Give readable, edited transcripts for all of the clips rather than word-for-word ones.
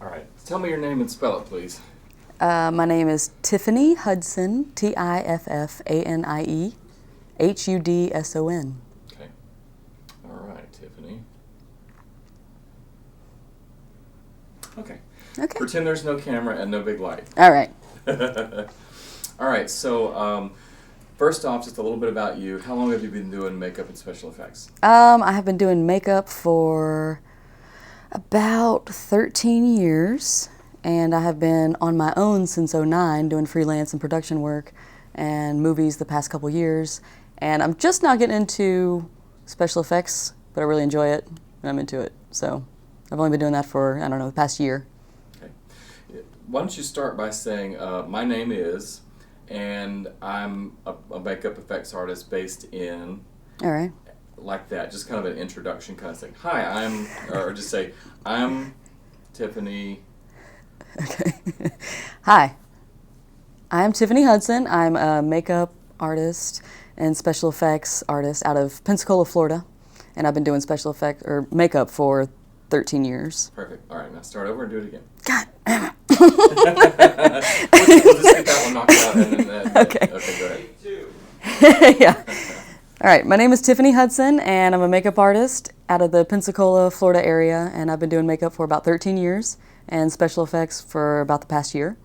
All right. Tell me your name and spell it, please. My name is Tiffany Hudson, Tiffanie Hudson. Okay. All right, Tiffany. Okay. Okay. Pretend there's no camera and no big light. All right. All right. So, first off, just a little bit about you. How long have you been doing makeup and special effects? I have been doing makeup for about 13 years, and I have been on my own since '09 doing freelance and production work and movies the past couple years. And I'm just now getting into special effects, but I really enjoy it and I'm into it. So I've only been doing that for, I don't know, the past year. Okay. Why don't you start by saying, my name is, and I'm a makeup effects artist based in, All right. like that, just kind of an introduction kind of thing. Hi, or just say, I'm Tiffany. Okay. Hi, I'm Tiffany Hudson. I'm a makeup artist and special effects artist out of Pensacola, Florida. And I've been doing special effects or makeup for 13 years. Perfect. All right, now start over and do it again. God damn it. We'll just get that one knocked out. And then Okay. Okay, go ahead. Yeah. All right, my name is Tiffany Hudson, and I'm a makeup artist out of the Pensacola, Florida area, and I've been doing makeup for about 13 years and special effects for about the past year.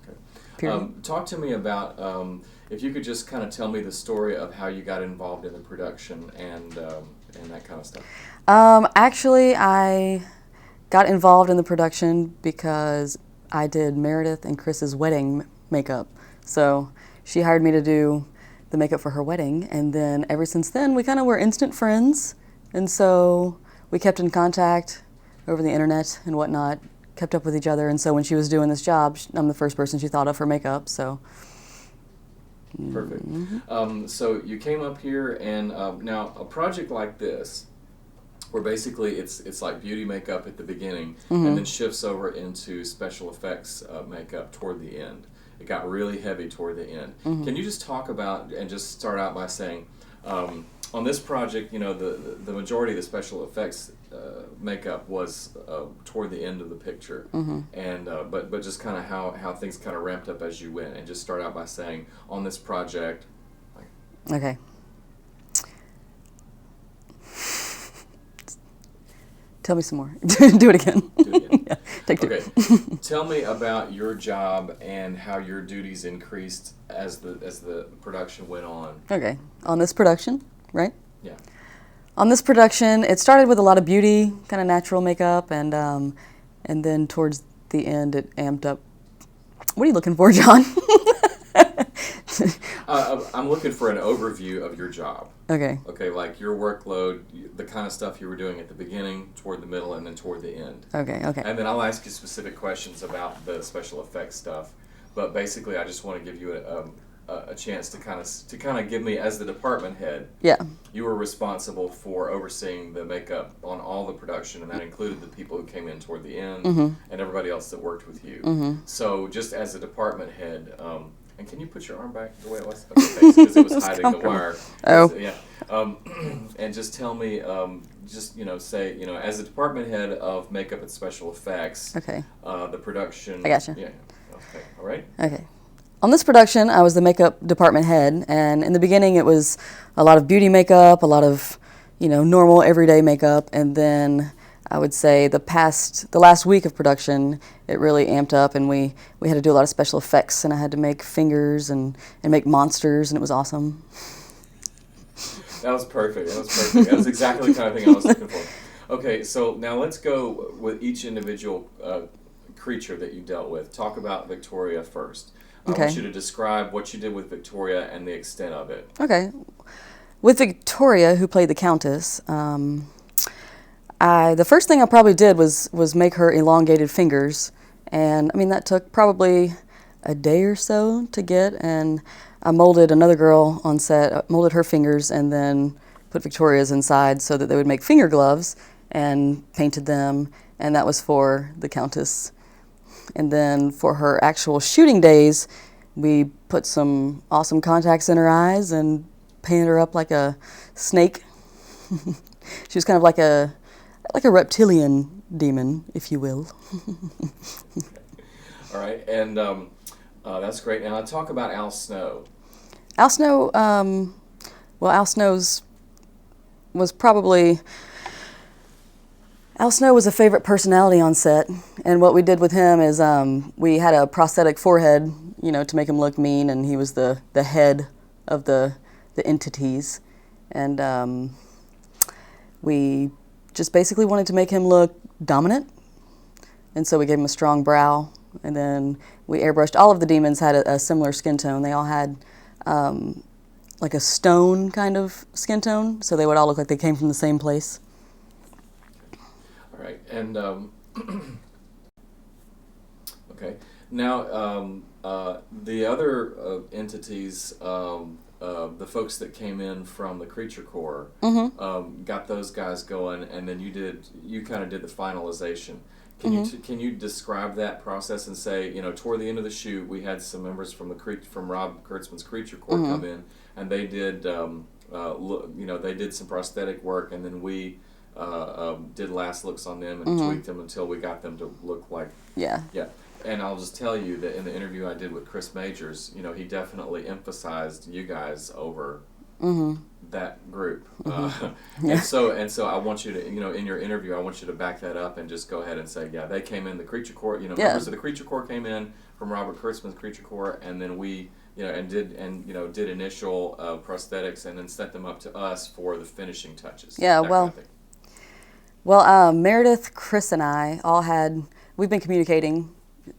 Okay. Period. Talk to me about, if you could just kind of tell me the story of how you got involved in the production and that kind of stuff. Actually, I got involved in the production because I did Meredith and Chris's wedding makeup. So she hired me to do the makeup for her wedding, and then ever since then we kind of were instant friends, and so we kept in contact over the internet and whatnot, kept up with each other, and so when she was doing this job, I'm the first person she thought of for makeup. So Perfect. So you came up here, and now a project like this, where basically it's like beauty makeup at the beginning, and then shifts over into special effects makeup toward the end. It got really heavy toward the end. Can you just talk about, and just start out by saying, on this project, you know, the majority of the special effects makeup was toward the end of the picture, and but just kind of how things kind of ramped up as you went, and just start out by saying, on this project. okay. Tell me some more. Do it again. Do it again. Yeah, take two. Okay. Tell me about your job and how your duties increased as the production went on. Okay. On this production, right? Yeah. On this production, it started with a lot of beauty, kind of natural makeup, and then towards the end, it amped up. What are you looking for, John? I'm looking for an overview of your job. Okay. Okay, like your workload, the kind of stuff you were doing at the beginning, toward the middle, and then toward the end. Okay. Okay. And then I'll ask you specific questions about the special effects stuff. But basically, I just want to give you a chance to kind of give me, as the department head. Yeah. You were responsible for overseeing the makeup on all the production, and that included the people who came in toward the end and everybody else that worked with you. So, just as a department head. And can you put your arm back the way it was? Okay, thanks, because it was hiding the wire. Oh. Yeah. And just tell me, say, as the department head of makeup and special effects. Okay. The production. I gotcha. Yeah. Okay. All right. Okay. On this production, I was the makeup department head, and in the beginning, it was a lot of beauty makeup, a lot of, normal everyday makeup, and then I would say the last week of production, it really amped up, and we had to do a lot of special effects, and I had to make fingers and make monsters, and it was awesome. That was perfect. That was exactly the kind of thing I was looking for. Okay, so now let's go with each individual creature that you dealt with. Talk about Victoria first. I want you to describe what you did with Victoria and the extent of it. Okay. With Victoria, who played the Countess, the first thing I probably did was make her elongated fingers, and that took probably a day or so to get, and I molded another girl on set, molded her fingers, and then put Victoria's inside so that they would make finger gloves, and painted them, and that was for the Countess. And then for her actual shooting days, we put some awesome contacts in her eyes and painted her up like a snake. She was kind of like a reptilian demon, if you will. All right, and that's great. Now, talk about Al Snow. Al Snow, Al Snow's was probably... Al Snow was a favorite personality on set, and what we did with him is we had a prosthetic forehead, to make him look mean, and he was the head of the entities, and we just basically wanted to make him look dominant, and so we gave him a strong brow, and then we airbrushed. All of the demons had a similar skin tone. They all had like a stone kind of skin tone, so they would all look like they came from the same place. Right, and okay. Now, the other entities, the folks that came in from the Creature Corps, got those guys going, and then you kind of did the finalization. Can you describe that process and say, toward the end of the shoot, we had some members from Rob Kurtzman's Creature Corps come in, and they did, they did some prosthetic work, and then we did last looks on them and tweaked them until we got them to look like... Yeah. And I'll just tell you that in the interview I did with Chris Majors, he definitely emphasized you guys over that group. And so I want you to, in your interview, I want you to back that up and just go ahead and say, they came in, the Creature Corps, members of the Creature Corps came in from Robert Kurtzman's Creature Corps, and then we... did initial prosthetics and then sent them up to us for the finishing touches. Yeah, Meredith, Chris, and I we've been communicating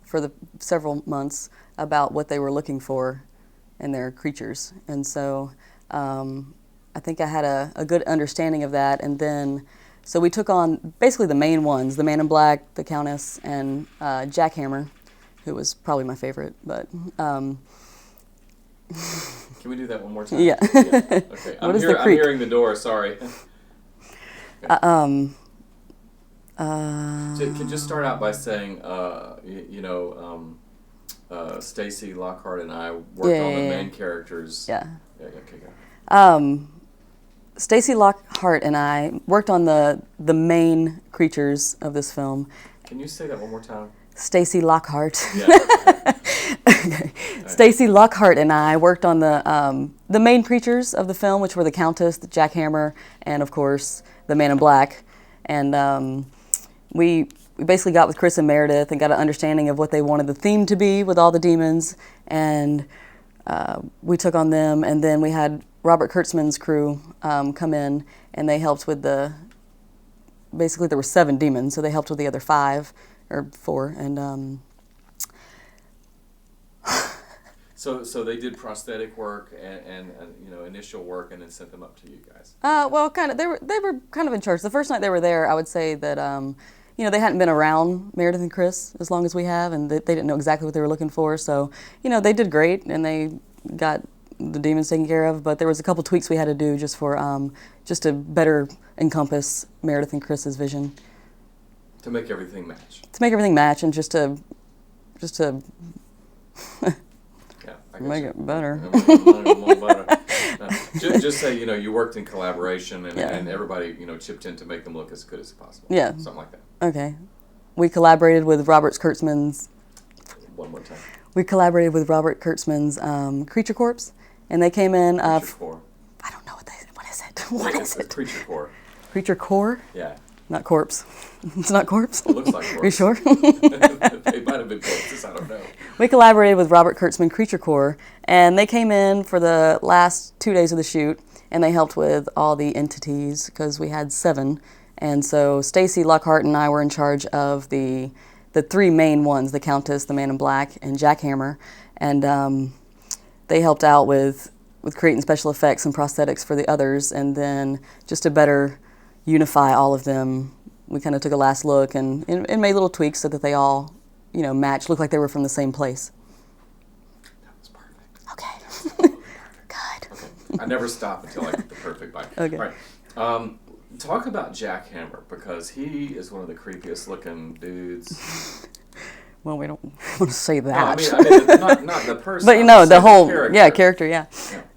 for several months about what they were looking for in their creatures. And so I think I had a good understanding of that. And then, so we took on basically the main ones, the Man in Black, the Countess, and Jackhammer, who was probably my favorite. But can we do that one more time? Yeah. Okay. I'm hearing the door, sorry. Can you just start out by saying, Stacy Lockhart and I worked on the main characters. Yeah. Okay, go. Stacy Lockhart and I worked on the main creatures of this film. Can you say that one more time? Stacy Lockhart. Yeah. Okay. Stacy Lockhart and I worked on the main creatures of the film, which were the Countess, the Jackhammer, and of course the Man in Black. And we basically got with Chris and Meredith and got an understanding of what they wanted the theme to be with all the demons, and we took on them. And then we had Robert Kurtzman's crew come in, and they helped with basically there were 7 demons, so they helped with the other 5 or 4, and So they did prosthetic work and initial work, and then sent them up to you guys. Kind of. They were kind of in charge. The first night they were there, I would say that they hadn't been around Meredith and Chris as long as we have, and they didn't know exactly what they were looking for. So they did great, and they got the demons taken care of. But there was a couple tweaks we had to do just to better encompass Meredith and Chris's vision. To make everything match. To make everything match, and just to make it better. Just say, you worked in collaboration and everybody, chipped in to make them look as good as possible. Yeah. Something like that. Okay. We collaborated with Robert Kurtzman's... One more time. We collaborated with Robert Kurtzman's Creature Corps, and they came in... Creature Corps. I don't know what is it? What is it? Creature Corps. Creature Corps? Yeah. Not corpse. It's not corpse? It looks like corpse. Are you sure? They might have been corpses, I don't know. We collaborated with Robert Kurtzman Creature Corps, and they came in for the last 2 days of the shoot, and they helped with all the entities, because we had 7. And so Stacy Lockhart and I were in charge of the 3 main ones, the Countess, the Man in Black, and Jackhammer. And they helped out with creating special effects and prosthetics for the others, and then just to better unify all of them, we kind of took a last look and made little tweaks so that they all, match, look like they were from the same place. That was perfect. Okay. Good. Okay. I never stop until I get the perfect bite. Okay. All right. Talk about Jackhammer, because he is one of the creepiest looking dudes. well, we don't want to say No, that. I mean not the person. But you know, the whole character. yeah.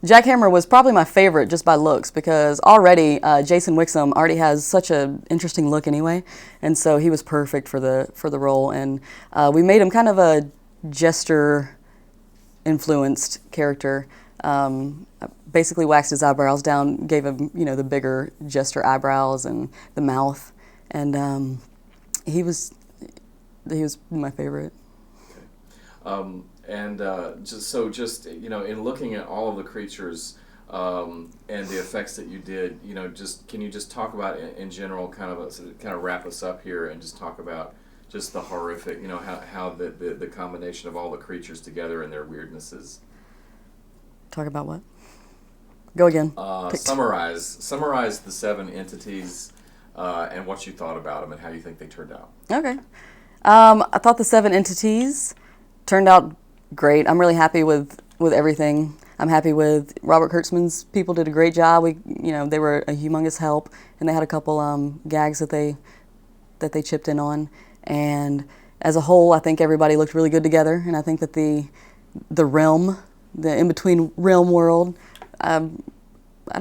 Jack Hammer was probably my favorite just by looks because already Jason Wixom already has such an interesting look anyway, and so he was perfect for the role. And we made him kind of a jester influenced character. Basically waxed his eyebrows down, gave him the bigger jester eyebrows and the mouth, and he was my favorite. And just in looking at all of the creatures and the effects that you did, can you just talk about in general, kind of wrap us up here and just talk about just the horrific, how the combination of all the creatures together and their weirdnesses. Talk about what? Go again. Summarize the 7 entities and what you thought about them and how you think they turned out. Okay. I thought the 7 entities turned out great. I'm really happy with everything. I'm happy with Robert Kurtzman's people did a great job. They were a humongous help, and they had a couple gags that they chipped in on. And as a whole, I think everybody looked really good together. And I think that the realm, the in-between realm world, I don't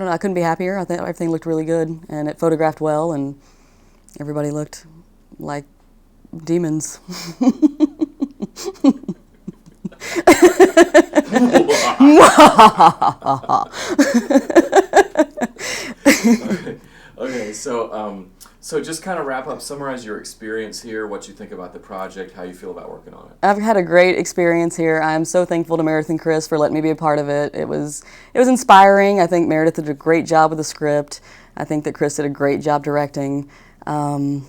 know, I couldn't be happier. I think everything looked really good, and it photographed well, and everybody looked like demons. Okay, so just kind of wrap up, summarize your experience here, what you think about the project, how you feel about working on it. I've had a great experience here. I'm so thankful to Meredith and Chris for letting me be a part of it. It was inspiring. I think Meredith did a great job with the script. I think that Chris did a great job directing. I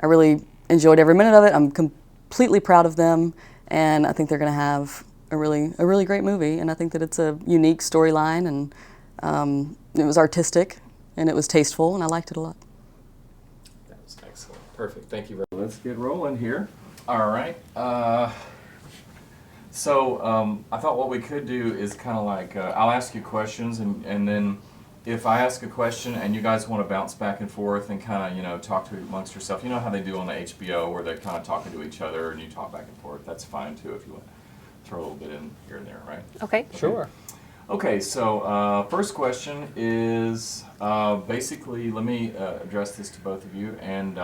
really enjoyed every minute of it. I'm completely proud of them, and I think they're going to have a really great movie. And I think that it's a unique storyline, and it was artistic, and it was tasteful, and I liked it a lot. That was excellent. Perfect. Thank you very much. Let's get rolling here. All right. So I thought what we could do is kind of like, I'll ask you questions, and then if I ask a question and you guys want to bounce back and forth and kind of, talk to amongst yourself, you know how they do on the HBO where they're kind of talking to each other and you talk back and forth. That's fine too if you want to throw a little bit in here and there, right? Okay. Sure. Okay, so first question is basically, let me address this to both of you, and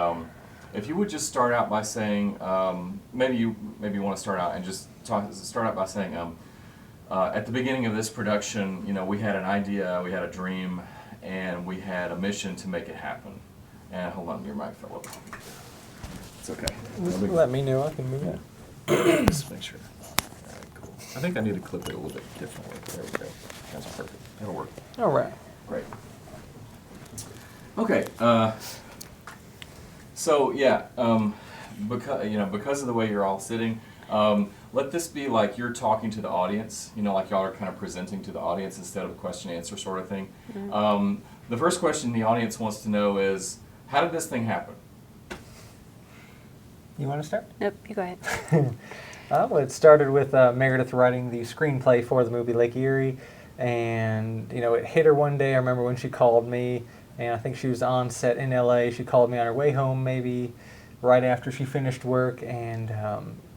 if you would just start out by saying, maybe you want to start out and just start out by saying, at the beginning of this production, we had an idea, we had a dream, and we had a mission to make it happen. And hold on, your mic fell over. It's okay. Let me know, I can move it. Just make sure. All right, cool. I think I need to clip it a little bit differently. There we go. That's perfect. That'll work. All right. Great. Okay. So yeah, because of the way you're all sitting, let this be like you're talking to the audience. Like y'all are kind of presenting to the audience instead of a question-answer sort of thing. Mm-hmm. The first question the audience wants to know is, how did this thing happen? You want to start? Nope, you go ahead. Well, it started with Meredith writing the screenplay for the movie Lake Eerie, and it hit her one day. I remember when she called me, and I think she was on set in LA. She called me on her way home, maybe right after she finished work, and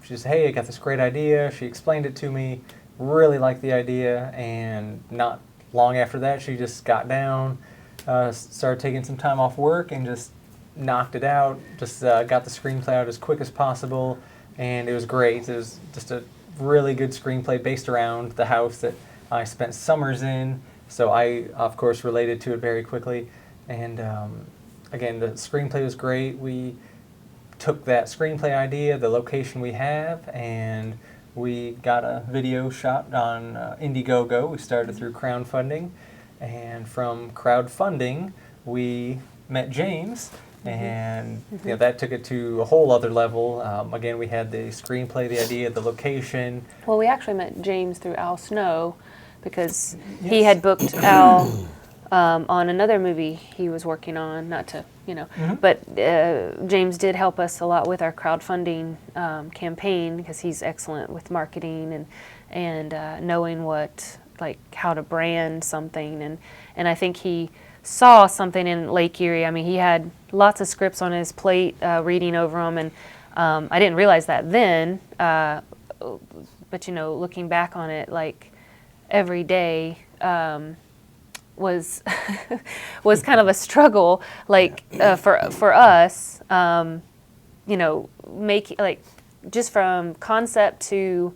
she said, "Hey, I got this great idea." She explained it to me, really liked the idea, and not long after that, she just got down, started taking some time off work, and just knocked it out. Just got the screenplay out as quick as possible, and it was great. It was just a really good screenplay based around the house that I spent summers in, so I, of course, related to it very quickly. And again, the screenplay was great. We took that screenplay idea, the location we have, and we got a video shot on Indiegogo. We started through crowdfunding, and from crowdfunding, we met James, and that took it to a whole other level. Again, we had the screenplay, the idea, the location. Well, we actually met James through Al Snow because he had booked Al on another movie he was working on, not to, but James did help us a lot with our crowdfunding campaign because he's excellent with marketing and knowing how to brand something. And I think he saw something in Lake Erie. I mean, he had lots of scripts on his plate, reading over them, and I didn't realize that then, but looking back on it, like every day was was kind of a struggle, like for us, make like just from concept to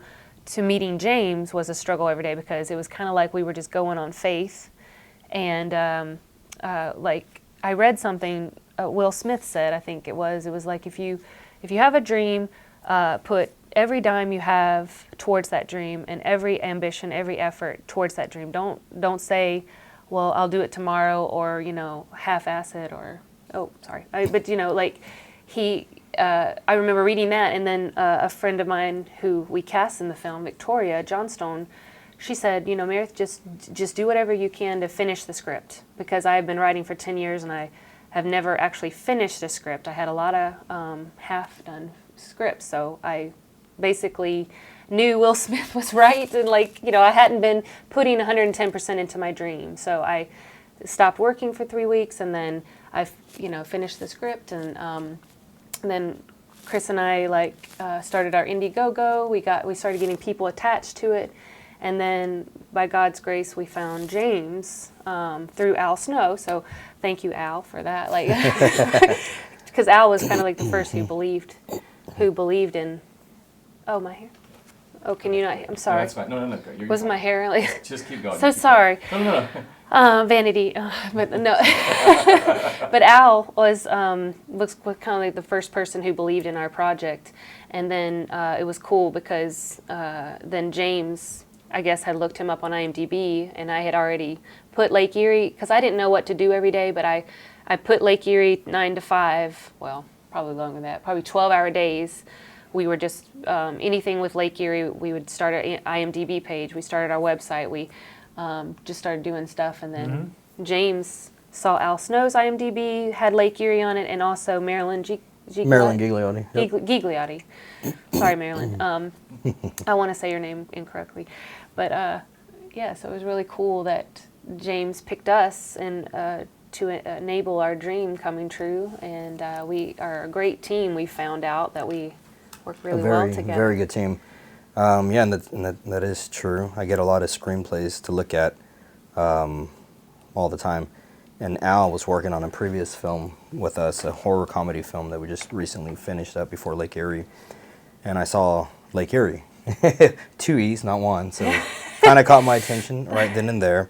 meeting James was a struggle every day, because it was kind of like we were just going on faith. And like I read something Will Smith said, I think it was like if you have a dream, put every dime you have towards that dream, and every ambition, every effort towards that dream. Don't say, well, I'll do it tomorrow, or half-ass it, or but like I remember reading that, and then a friend of mine who we cast in the film, Victoria Johnstone, she said, Meredith, just do whatever you can to finish the script, because I have been writing for 10 years and I have never actually finished a script. I had a lot of half-done scripts, so I basically knew Will Smith was right, and I hadn't been putting 110% into my dream. So I stopped working for 3 weeks, and then I finished the script, and then Chris and I started our Indiegogo. We started getting people attached to it, and then by God's grace we found James through Al Snow. So thank you, Al, for that. Because Al was kind of like the first who believed in. Oh, my hair. Oh, can you not? I'm sorry. No, that's fine. No. You're Was fine. my hair like? Just keep going. So sorry. No. Vanity, but no. But Al was kind of like the first person who believed in our project, and then it was cool because then James, I guess, had looked him up on IMDb, and I had already put Lake Eerie, because I didn't know what to do every day, but I put Lake Eerie 9 to 5. Well, probably longer than that. Probably 12-hour days. We were just anything with Lake Eerie. We would start our IMDb page. We started our website. We just started doing stuff, and then James saw Al Snow's IMDb, had Lake Eerie on it, and also Marilyn Gigliotti. Yep. Gigliotti. Sorry, Marilyn. I want to say your name incorrectly, but yeah. So it was really cool that James picked us and to enable our dream coming true, and we are a great team. We found out that we work really well together. Very good team. Yeah, and that is true. I get a lot of screenplays to look at all the time. And Al was working on a previous film with us, a horror comedy film that we just recently finished up before Lake Eerie. And I saw Lake Eerie. 2 E's, not one. So kind of caught my attention right then and there.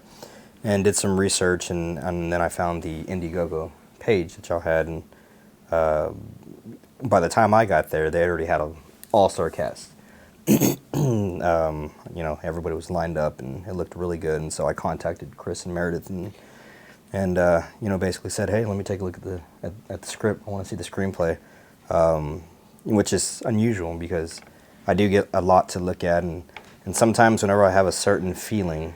And did some research, and then I found the Indiegogo page that y'all had. And by the time I got there, they already had an all-star cast. Everybody was lined up, and it looked really good. And so I contacted Chris and Meredith, and basically said, hey, let me take a look at the script. I want to see the screenplay, which is unusual because I do get a lot to look at, and sometimes whenever I have a certain feeling,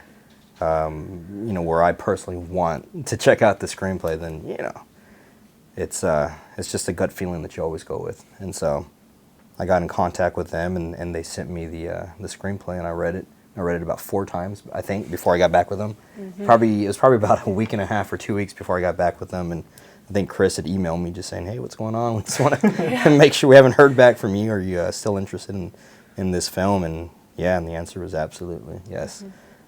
where I personally want to check out the screenplay, then it's just a gut feeling that you always go with. And so I got in contact with them, and they sent me the screenplay, and I read it. I read it about 4 times, I think, before I got back with them. Mm-hmm. It was probably about a week and a half or 2 weeks before I got back with them, and I think Chris had emailed me just saying, hey, what's going on? We just want to make sure we haven't heard back from you. Are you still interested in this film? And yeah, and the answer was absolutely yes.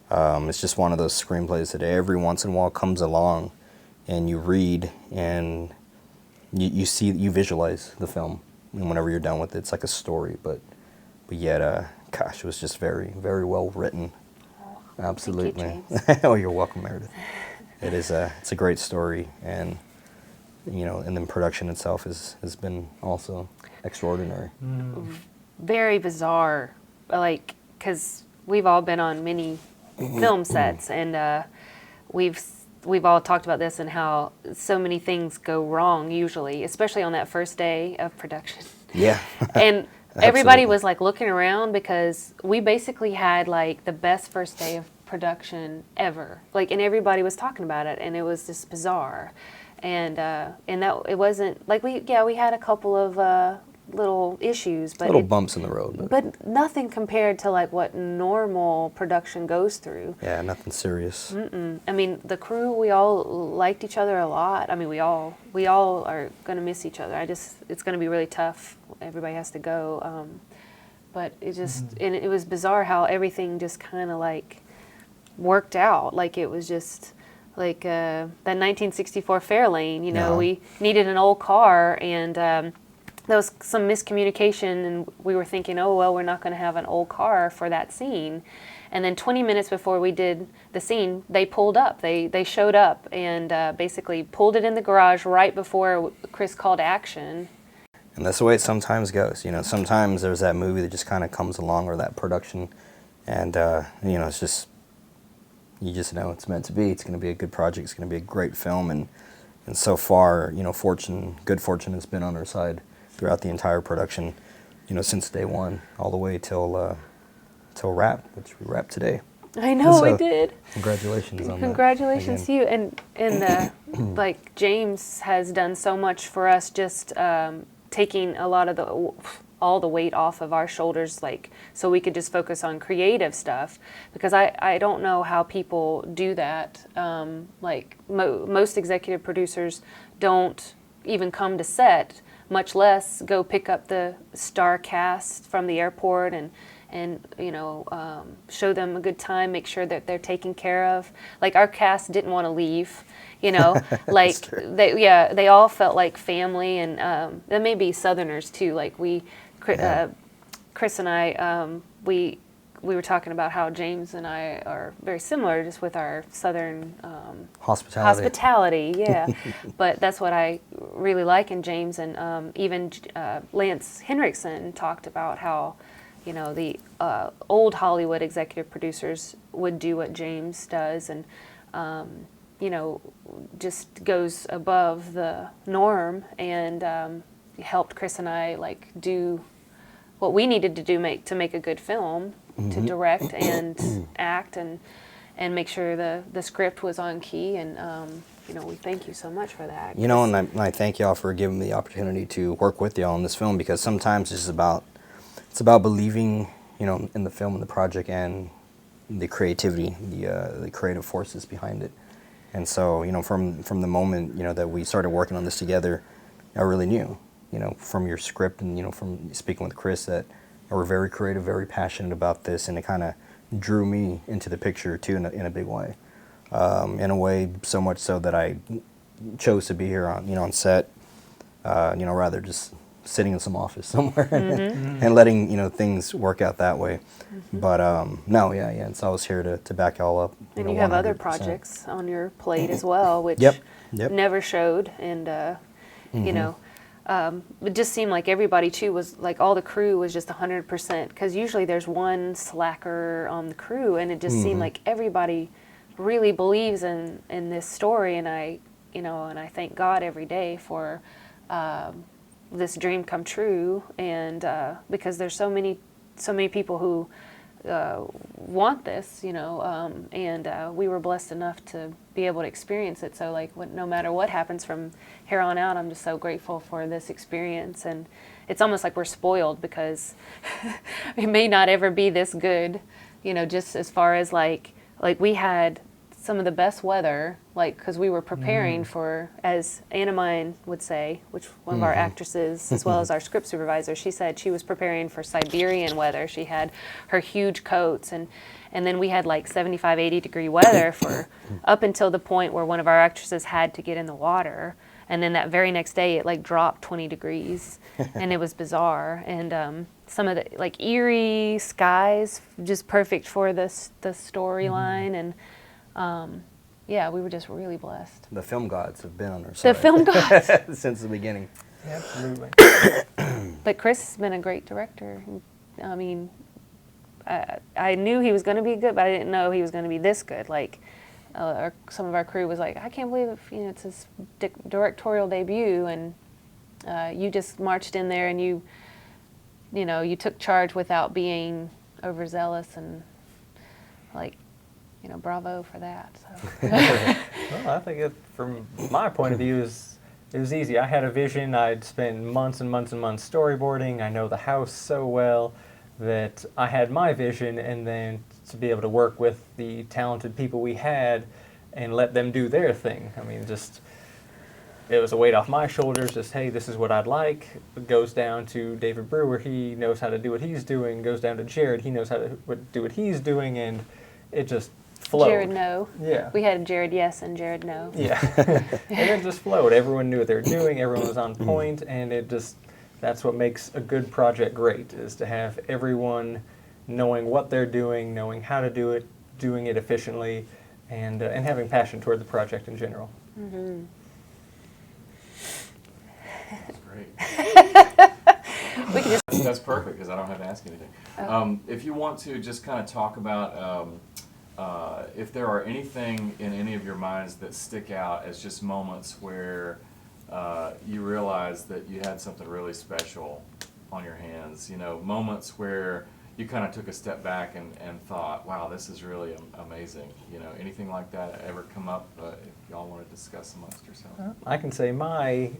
Mm-hmm. It's just one of those screenplays that every once in a while comes along, and you read, and you visualize the film. And whenever you're done with it, it's like a story, but yet, gosh, it was just very, very well written. Oh, absolutely. Thank you, James. Oh, you're welcome, Meredith. It's a great story, and and then production itself has been also extraordinary. Very bizarre, because we've all been on many film sets, and we've all talked about this and how so many things go wrong usually, especially on that first day of production. Yeah. And everybody was looking around, because we basically had the best first day of production ever. And everybody was talking about it, and it was just bizarre. And that it wasn't we had a couple of little issues, but Little bumps in the road. but nothing compared to like what normal production goes through. Yeah, nothing serious. I mean, the crew, we all liked each other a lot. I mean, we all are going to miss each other. It's going to be really tough. Everybody has to go. But it just, and it was bizarre how everything just kind of like worked out. Like it was just like that 1964 Fairlane, you know, we needed an old car, and there was some miscommunication, and we were thinking, oh, well, we're not going to have an old car for that scene. And then 20 minutes before we did the scene, they pulled up. They showed up and basically pulled it in the garage right before Chris called action. And that's the way it sometimes goes. You know, sometimes there's that movie that just kind of comes along, or that production, and you know, it's just, you just know it's meant to be. It's going to be a good project. It's going to be a great film, and so far, you know, good fortune has been on our side throughout the entire production. You know, since day one, all the way till wrap, which we wrapped today. I know, we did. Congratulations on that. Congratulations to you. And like James has done so much for us, just taking a lot of all the weight off of our shoulders, like, so we could just focus on creative stuff, because I don't know how people do that. Like most executive producers don't even come to set, much less go pick up the star cast from the airport and you know, show them a good time, make sure that they're taken care of. Like our cast didn't want to leave, you know, like they all felt like family, and there may be Southerners too. Like Chris and I, we were talking about how James and I are very similar, just with our Southern hospitality. Yeah, but that's what I really like in James, and even Lance Henriksen talked about how, you know, the old Hollywood executive producers would do what James does, and you know, just goes above the norm, and helped Chris and I like do what we needed to do to make a good film, to direct and act and make sure the script was on key, and you know, we thank you so much for that. You know, and I thank y'all for giving me the opportunity to work with y'all on this film, because sometimes it's about believing, you know, in the film and the project, and the creativity, the creative forces behind it. And so, you know, from the moment, you know, that we started working on this together, I really knew, you know, from your script and, you know, from speaking with Chris, that we're very creative, very passionate about this, and it kind of drew me into the picture too, in a big way. In a way so much so that I chose to be here on set, you know, rather just sitting in some office somewhere and letting, you know, things work out that way. But no, yeah, so I was here to back y'all up. And you have 100%. Other projects on your plate as well, which never showed, and you know, it just seemed like everybody too was like, all the crew was just 100%, because usually there's one slacker on the crew, and it just seemed like everybody really believes in this story, and I thank God every day for this dream come true, and because there's so many people who want this, you know, and we were blessed enough to be able to experience it. So like, no matter what happens from here on out, I'm just so grateful for this experience, and it's almost like we're spoiled, because it may not ever be this good, you know, just as far as like we had some of the best weather, like, because we were preparing for, as Anna Mine would say, which one of our actresses, as well as our script supervisor, she said she was preparing for Siberian weather. She had her huge coats, and then we had like 75, 80 degree weather for up until the point where one of our actresses had to get in the water, and then that very next day it like dropped 20 degrees, and it was bizarre. And some of the like Eerie skies, just perfect for the storyline, and yeah, we were just really blessed. The film gods have been on our side. The film gods. Since the beginning. Absolutely. But Chris has been a great director. I mean, I knew he was going to be good, but I didn't know he was going to be this good. Like, some of our crew was like, I can't believe, you know, it's his directorial debut, and you just marched in there, and you know, you took charge without being overzealous, and like, you know, bravo for that. So. Well, I think from my point of view, is it was easy. I had a vision. I'd spend months and months and months storyboarding. I know the house so well that I had my vision, and then to be able to work with the talented people we had and let them do their thing. I mean, just, it was a weight off my shoulders, just, hey, this is what I'd like. It goes down to David Brewer, he knows how to do what he's doing. Goes down to Jared, he knows how to do what he's doing, and it just flowed. Jared no. Yeah. We had Jared yes and Jared no. Yeah. And it just flowed. Everyone knew what they were doing, everyone was on point, and it just, that's what makes a good project great, is to have everyone knowing what they're doing, knowing how to do it, doing it efficiently, and having passion toward the project in general. Mm-hmm. That's great. We can just That's perfect because I don't have to ask anything. If you want to just kind of talk about if there are anything in any of your minds that stick out as just moments where you realize that you had something really special on your hands, you know, moments where you kind of took a step back and thought, wow, this is really amazing. You know, anything like that ever come up if y'all want to discuss amongst yourselves? I can say my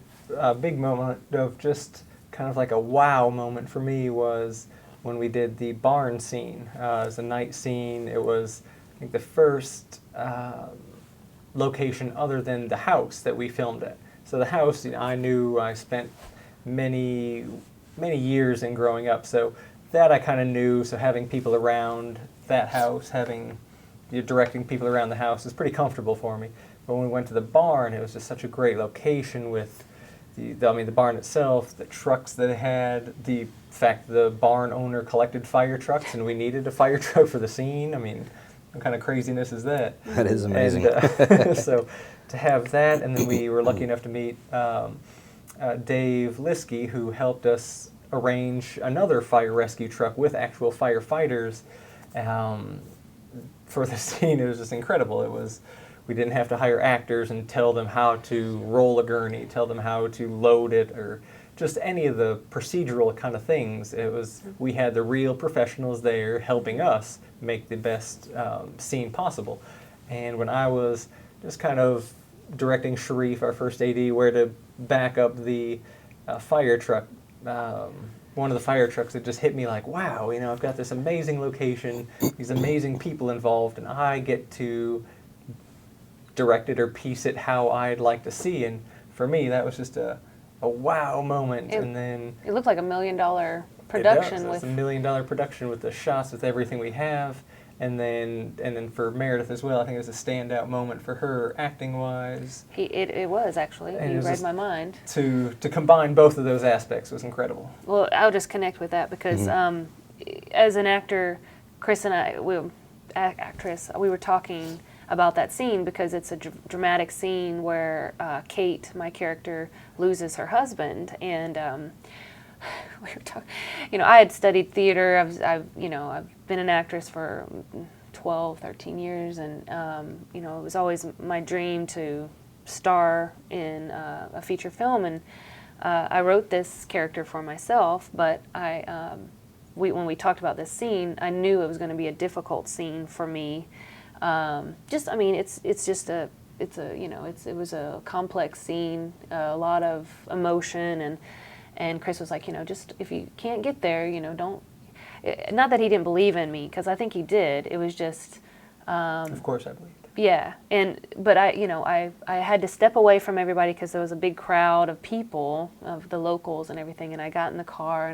big moment of just kind of like a wow moment for me was when we did the barn scene. It was a night scene. It was, I think, the first location other than the house that we filmed at. So the house, you know, I knew I spent many years in growing up, so that I kind of knew. So having people around that house, directing people around the house is pretty comfortable for me. But when we went to the barn, it was just such a great location with the barn itself, the trucks that it had, the fact the barn owner collected fire trucks and we needed a fire truck for the scene. I mean, what kind of craziness is that? That is amazing. And, so to have that, and then we were lucky enough to meet Dave Liskey, who helped us arrange another fire rescue truck with actual firefighters for the scene. It was just incredible. We didn't have to hire actors and tell them how to roll a gurney, tell them how to load it, or just any of the procedural kind of things. We had the real professionals there helping us make the best scene possible. And when I was just kind of directing Sharif, our first AD, where to back up the fire truck, one of the fire trucks, it just hit me like, wow, you know, I've got this amazing location, these amazing people involved, and I get to direct it or piece it how I'd like to see. And for me, that was just a wow moment. And then it looked like $1 million production. with It's $1 million production with the shots, with everything we have. And then for Meredith as well, I think it was a standout moment for her acting wise. It was actually. And You it was read just my mind. To combine both of those aspects was incredible. Well, I'll just connect with that because as an actor, Chris and I, actress, we were talking about that scene because it's a dramatic scene where Kate, my character, loses her husband, and we were talking. You know, I had studied theater. I've been an actress for 12, 13 years, and you know, it was always my dream to star in a feature film, and I wrote this character for myself, but when we talked about this scene, I knew it was going to be a difficult scene for me. It was a complex scene, a lot of emotion, and Chris was like, you know, just if you can't get there, you know, don't. Not that he didn't believe in me, because I think he did. It was just. Of course, I believed. Yeah, but I had to step away from everybody because there was a big crowd of people, of the locals and everything, and I got in the car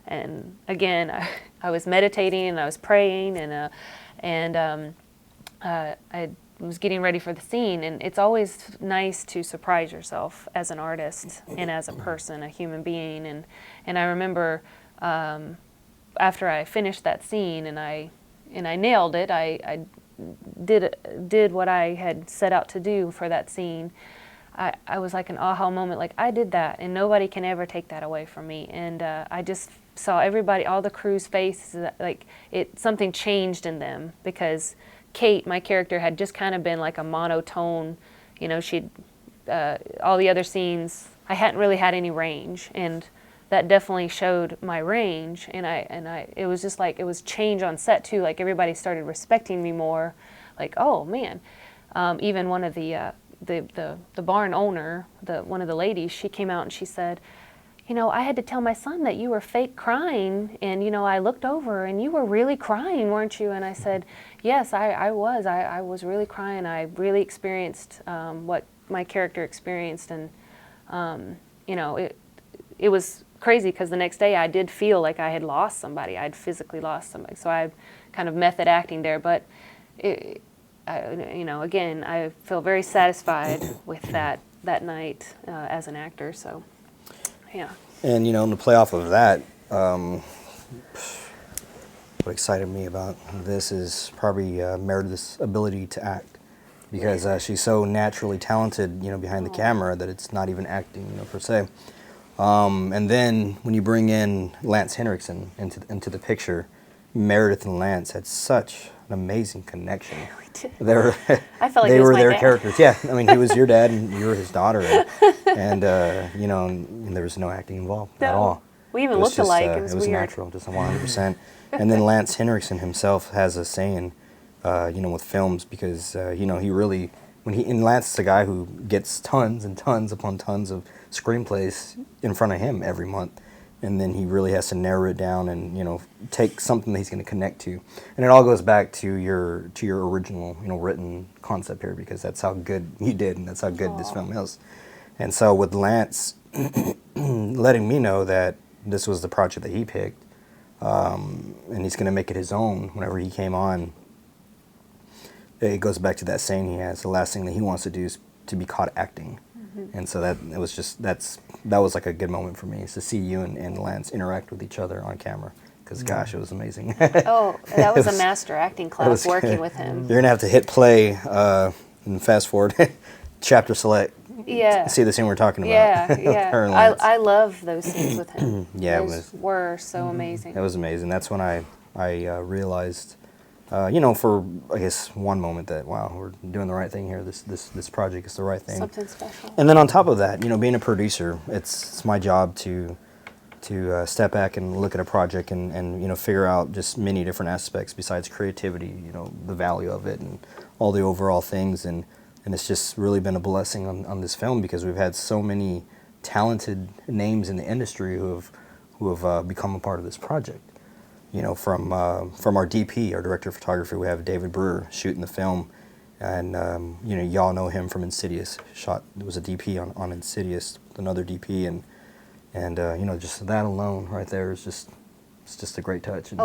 and again I was meditating and I was praying and I was getting ready for the scene, and it's always nice to surprise yourself as an artist and as a person, a human being, and I remember after I finished that scene and I nailed it, I did what I had set out to do for that scene. I was like an aha moment, like I did that and nobody can ever take that away from me. And I just saw everybody, all the crew's faces, like something changed in them, because Kate, my character, had just kind of been like a monotone, you know, she'd, all the other scenes, I hadn't really had any range, and that definitely showed my range, and it was just like, it was change on set too, like everybody started respecting me more, like, oh man. Even one of the the barn owner, one of the ladies, she came out and she said, I had to tell my son that you were fake crying, and I looked over and you were really crying, weren't you? And I said, yes, I was. I was really crying. I really experienced what my character experienced, and it was crazy because the next day I did feel like I had lost somebody. I'd physically lost somebody. So I kind of method acting there, but again, I feel very satisfied with that night as an actor. So, yeah. And to play off of that, what excited me about this is probably Meredith's ability to act, because she's so naturally talented, behind the camera, that it's not even acting, per se. And then when you bring in Lance Henriksen into the picture, Meredith and Lance had such an amazing connection. They were, I felt like they he was were my their dad. characters. Yeah, I mean, he was your dad and you were his daughter, and there was no acting involved at No. all. We even It was looked just, alike. It was weird. natural, just 100%. And then Lance Henriksen himself has a saying, with films, because he really, and Lance is a guy who gets tons and tons upon tons of screenplays in front of him every month, and then he really has to narrow it down and take something that he's going to connect to, and it all goes back to your original written concept here, because that's how good you did and that's how good this film is. And so with Lance letting me know that this was the project that he picked, and he's going to make it his own whenever he came on, it goes back to that saying he has, the last thing that he wants to do is to be caught acting. And so that was like a good moment for me, is to see you and Lance interact with each other on camera, because gosh, it was amazing. Oh, that was a master acting class working good. with him. You're gonna have to hit play and fast forward, chapter select, Yeah. see the scene we're talking about. Yeah. Her and Lance. I love those scenes with him. Yeah, it Those were so amazing. That was amazing. That's when I realized, for I guess one moment, that wow, we're doing the right thing here. This project is the right thing. Something special. And then on top of that, being a producer, it's my job to step back and look at a project and figure out just many different aspects besides creativity, the value of it and all the overall things, and it's just really been a blessing on this film, because we've had so many talented names in the industry who have become a part of this project. From our DP, our director of photography, we have David Brewer shooting the film, and y'all know him from Insidious. It was a DP on Insidious, another DP, and just that alone right there is just a great touch. And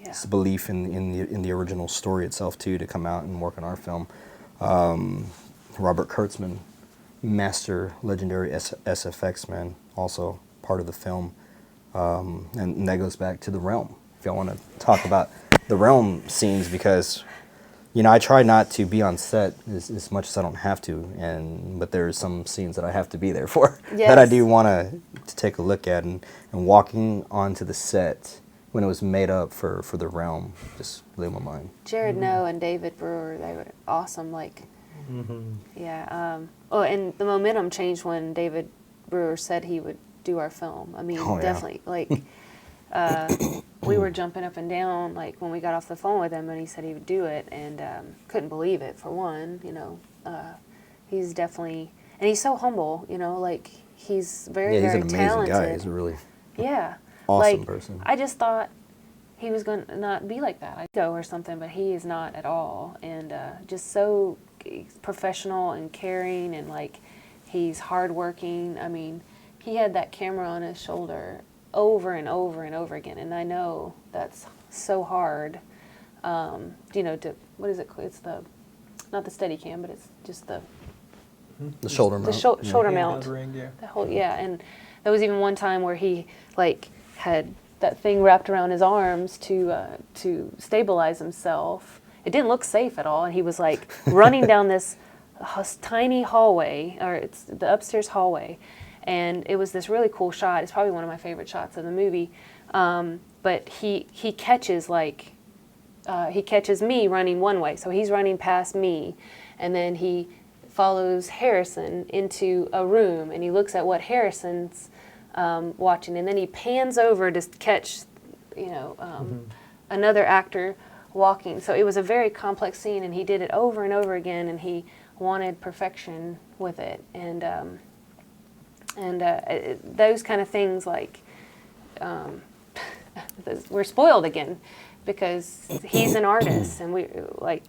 it's the belief in the original story itself too, to come out and work on our film. Robert Kurtzman, master legendary SFX man, also part of the film, and that goes back to The Realm. If y'all want to talk about the Realm scenes, because I try not to be on set as much as I don't have to, but there's some scenes that I have to be there for, that I do want to take a look at, and walking onto the set when it was made up for The Realm just blew my mind. Jared Noe and David Brewer, they were awesome. And the momentum changed when David Brewer said he would do our film. I mean, definitely, we were jumping up and down, when we got off the phone with him and he said he would do it, and couldn't believe it, for one. He's definitely, and he's so humble, he's very, he's very an amazing talented. guy. He's a really awesome person. I just thought he was going to not be like that. I'd go or something, but he is not at all, and just so professional and caring, and he's hardworking. I mean, he had that camera on his shoulder over and over and over again, and I know that's so hard. What is it? It's not the Steadicam, but it's just the shoulder mount. Shoulder mount. Ring, yeah. The whole, and there was even one time where he had that thing wrapped around his arms to stabilize himself. It didn't look safe at all, and he was running down this tiny hallway, or it's the upstairs hallway, and it was this really cool shot. It's probably one of my favorite shots of the movie. But he catches me running one way, so he's running past me, and then he follows Harrison into a room, and he looks at what Harrison's watching, and then he pans over to catch, another actor walking. So it was a very complex scene, and he did it over and over again, and he wanted perfection with it, and those kind of things, like we're spoiled again because he's an artist, and we like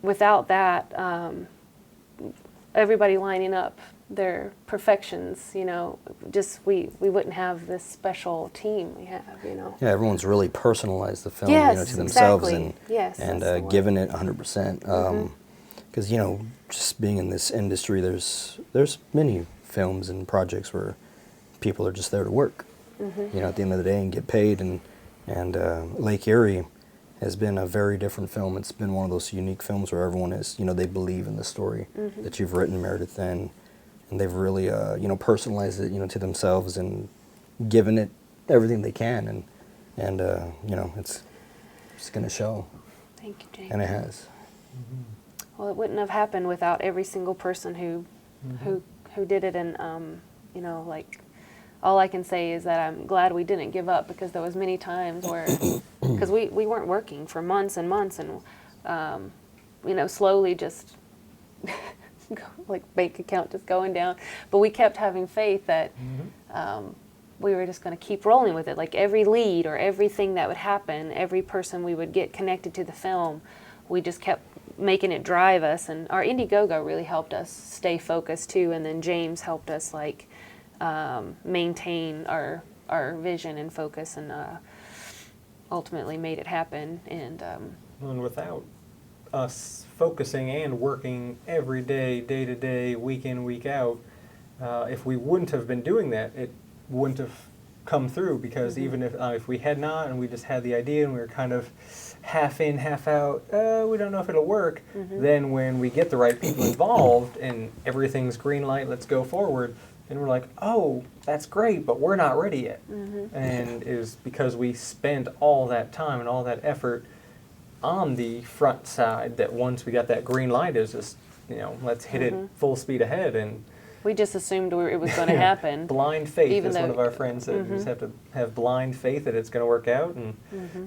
without that, everybody lining up their perfections, you know, just we wouldn't have this special team we have, you know. Yeah, everyone's really personalized the film, Yes, you know, to themselves, exactly. Yes, and that's the word. given it 100%. Because you know, just being in this industry, there's many films and projects where people are just there to work, you know, at the end of the day and get paid. And Lake Eerie has been a very different film. It's been one of those unique films where everyone is, you know, they believe in the story that you've written, Meredith, and they've really, you know, personalized it, you know, to themselves and given it everything they can, and you know, it's going to show. Thank you, James. And it has. Well, it wouldn't have happened without every single person who did it, and you know, like, all I can say is that I'm glad we didn't give up, because there was many times where, because we weren't working for months and months, and you know, slowly just like bank account just going down, but we kept having faith that we were just going to keep rolling with it. Like every lead or everything that would happen, every person we would get connected to the film, we just kept making it drive us, and our Indiegogo really helped us stay focused too, and then James helped us like maintain our vision and focus, and ultimately made it happen. And without us focusing and working every day, day to day, week in, week out, if we wouldn't have been doing that, it wouldn't have come through, because even if we had not, and we just had the idea and we were kind of half in, half out, we don't know if it'll work, then when we get the right people involved and everything's green light, let's go forward, and we're like, oh, that's great, but we're not ready yet. And it was because we spent all that time and all that effort on the front side that once we got that green light, is just, you know, let's hit it full speed ahead. And we just assumed it was going to happen. Blind faith, Even as though- one of our friends said. You just have to have blind faith that it's going to work out, and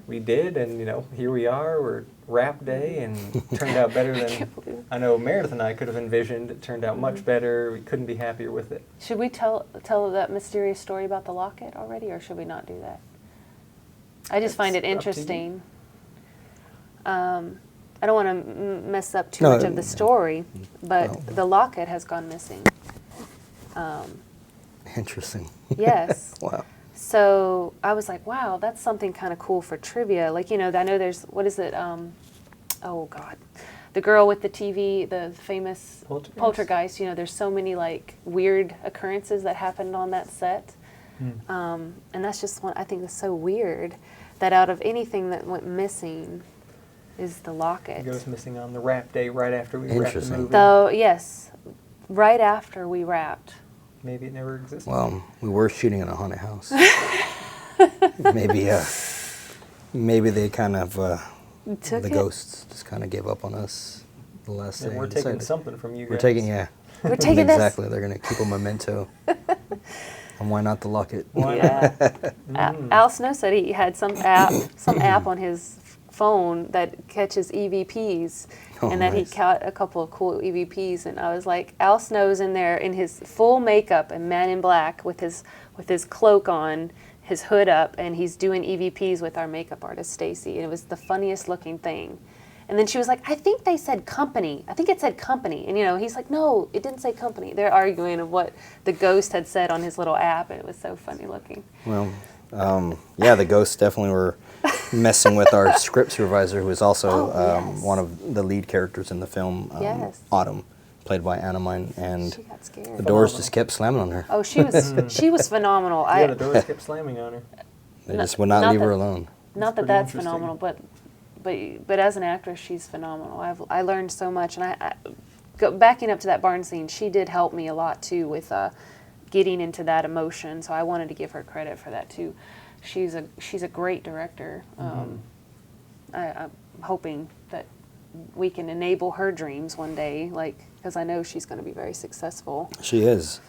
we did. And you know, here we are. We're wrap day, and it turned out better than I know Meredith and I could have envisioned. It turned out much better. We couldn't be happier with it. Should we tell that mysterious story about the locket already, or should we not do that? I just find it It's up to you. interesting. I don't want to mess up too No, much of the story, but well. the locket has gone missing. Interesting. Yes. Wow. So I was like, wow, that's something kind of cool for trivia. Like, you know, I know there's, what is it? Oh, God. The girl with the TV, the famous Poltergeist, you know, there's so many, like, weird occurrences that happened on that set. And that's just one, I think that's so weird, that out of anything that went missing is the locket. It goes missing on the wrap day right after we wrapped the Interesting. movie. Though, yes, right after we wrapped. Maybe it never existed. Well, we were shooting in a haunted house. Maybe they kind of Took the it? ghosts just kind of gave up on us the last And day. we're and taking decided- something from you guys. We're taking, yeah. We're taking this. Exactly. They're gonna keep a memento. And why not the locket? Why Yeah. Al Snow said he had some app on his phone that catches EVPs, Oh, and that nice. he caught a couple of cool EVPs. And I was like, Al Snow's in there in his full makeup and Man in Black with his cloak on, his hood up, and he's doing EVPs with our makeup artist Stacy. And it was the funniest looking thing. And then she was like, I think they said company. I think it said company. And, you know, he's like, no, it didn't say company. They're arguing of what the ghost had said on his little app, and it was so funny looking. Well, yeah, the ghosts definitely were messing with our script supervisor, who is also yes. one of the lead characters in the film, Yes. Autumn, played by Anna Mine, and She got the scared. doors just kept slamming on her. Oh, she was phenomenal. Yeah, the doors kept slamming on her. They just would not not leave her that- alone. Not that pretty that's interesting. phenomenal, but as an actress, she's phenomenal. I learned so much, and backing up to that barn scene, she did help me a lot too with getting into that emotion. So I wanted to give her credit for that too. She's a great director. I'm hoping that we can enable her dreams one day, like, because I know she's going to be very successful. She is.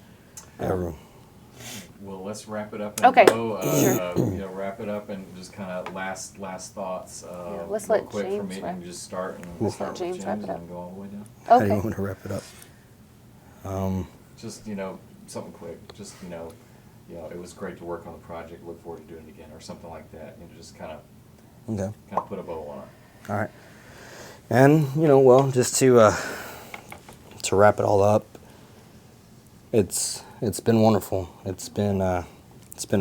Yeah, Well, let's wrap it up and Okay, go. sure. Wrap it up and just kind of last thoughts. Let's real let quick for James me. wrap- And just start and Let's start let James with wrap James it up. and go all the way down. How do you Okay. want to wrap it up? Just something quick. Just it was great to work on the project. Look forward to doing it again, or something like that. Just kind of put a bow on it. All right. And well, just to wrap it all up, it's been wonderful. It's been a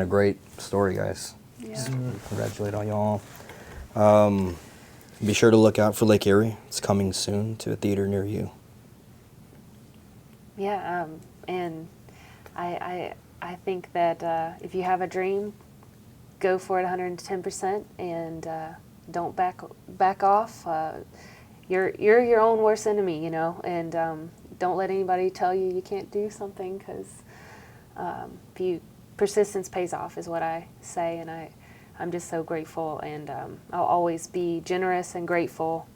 great story, guys. Yeah. Congratulate on y'all. Be sure to look out for Lake Eerie. It's coming soon to a theater near you. Yeah, and I think that if you have a dream, go for it 110%, and don't back off. You're your own worst enemy, and don't let anybody tell you can't do something, because persistence pays off, is what I say, and I'm just so grateful, and I'll always be generous and grateful.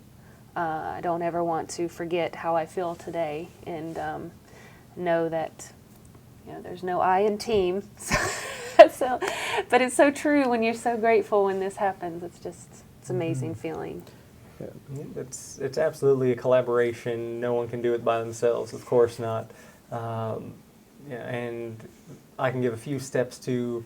I don't ever want to forget how I feel today, and know that there's no I in team. So, but it's so true when you're so grateful when this happens. It's amazing feeling. Yeah, it's absolutely a collaboration. No one can do it by themselves, of course not. And I can give a few steps to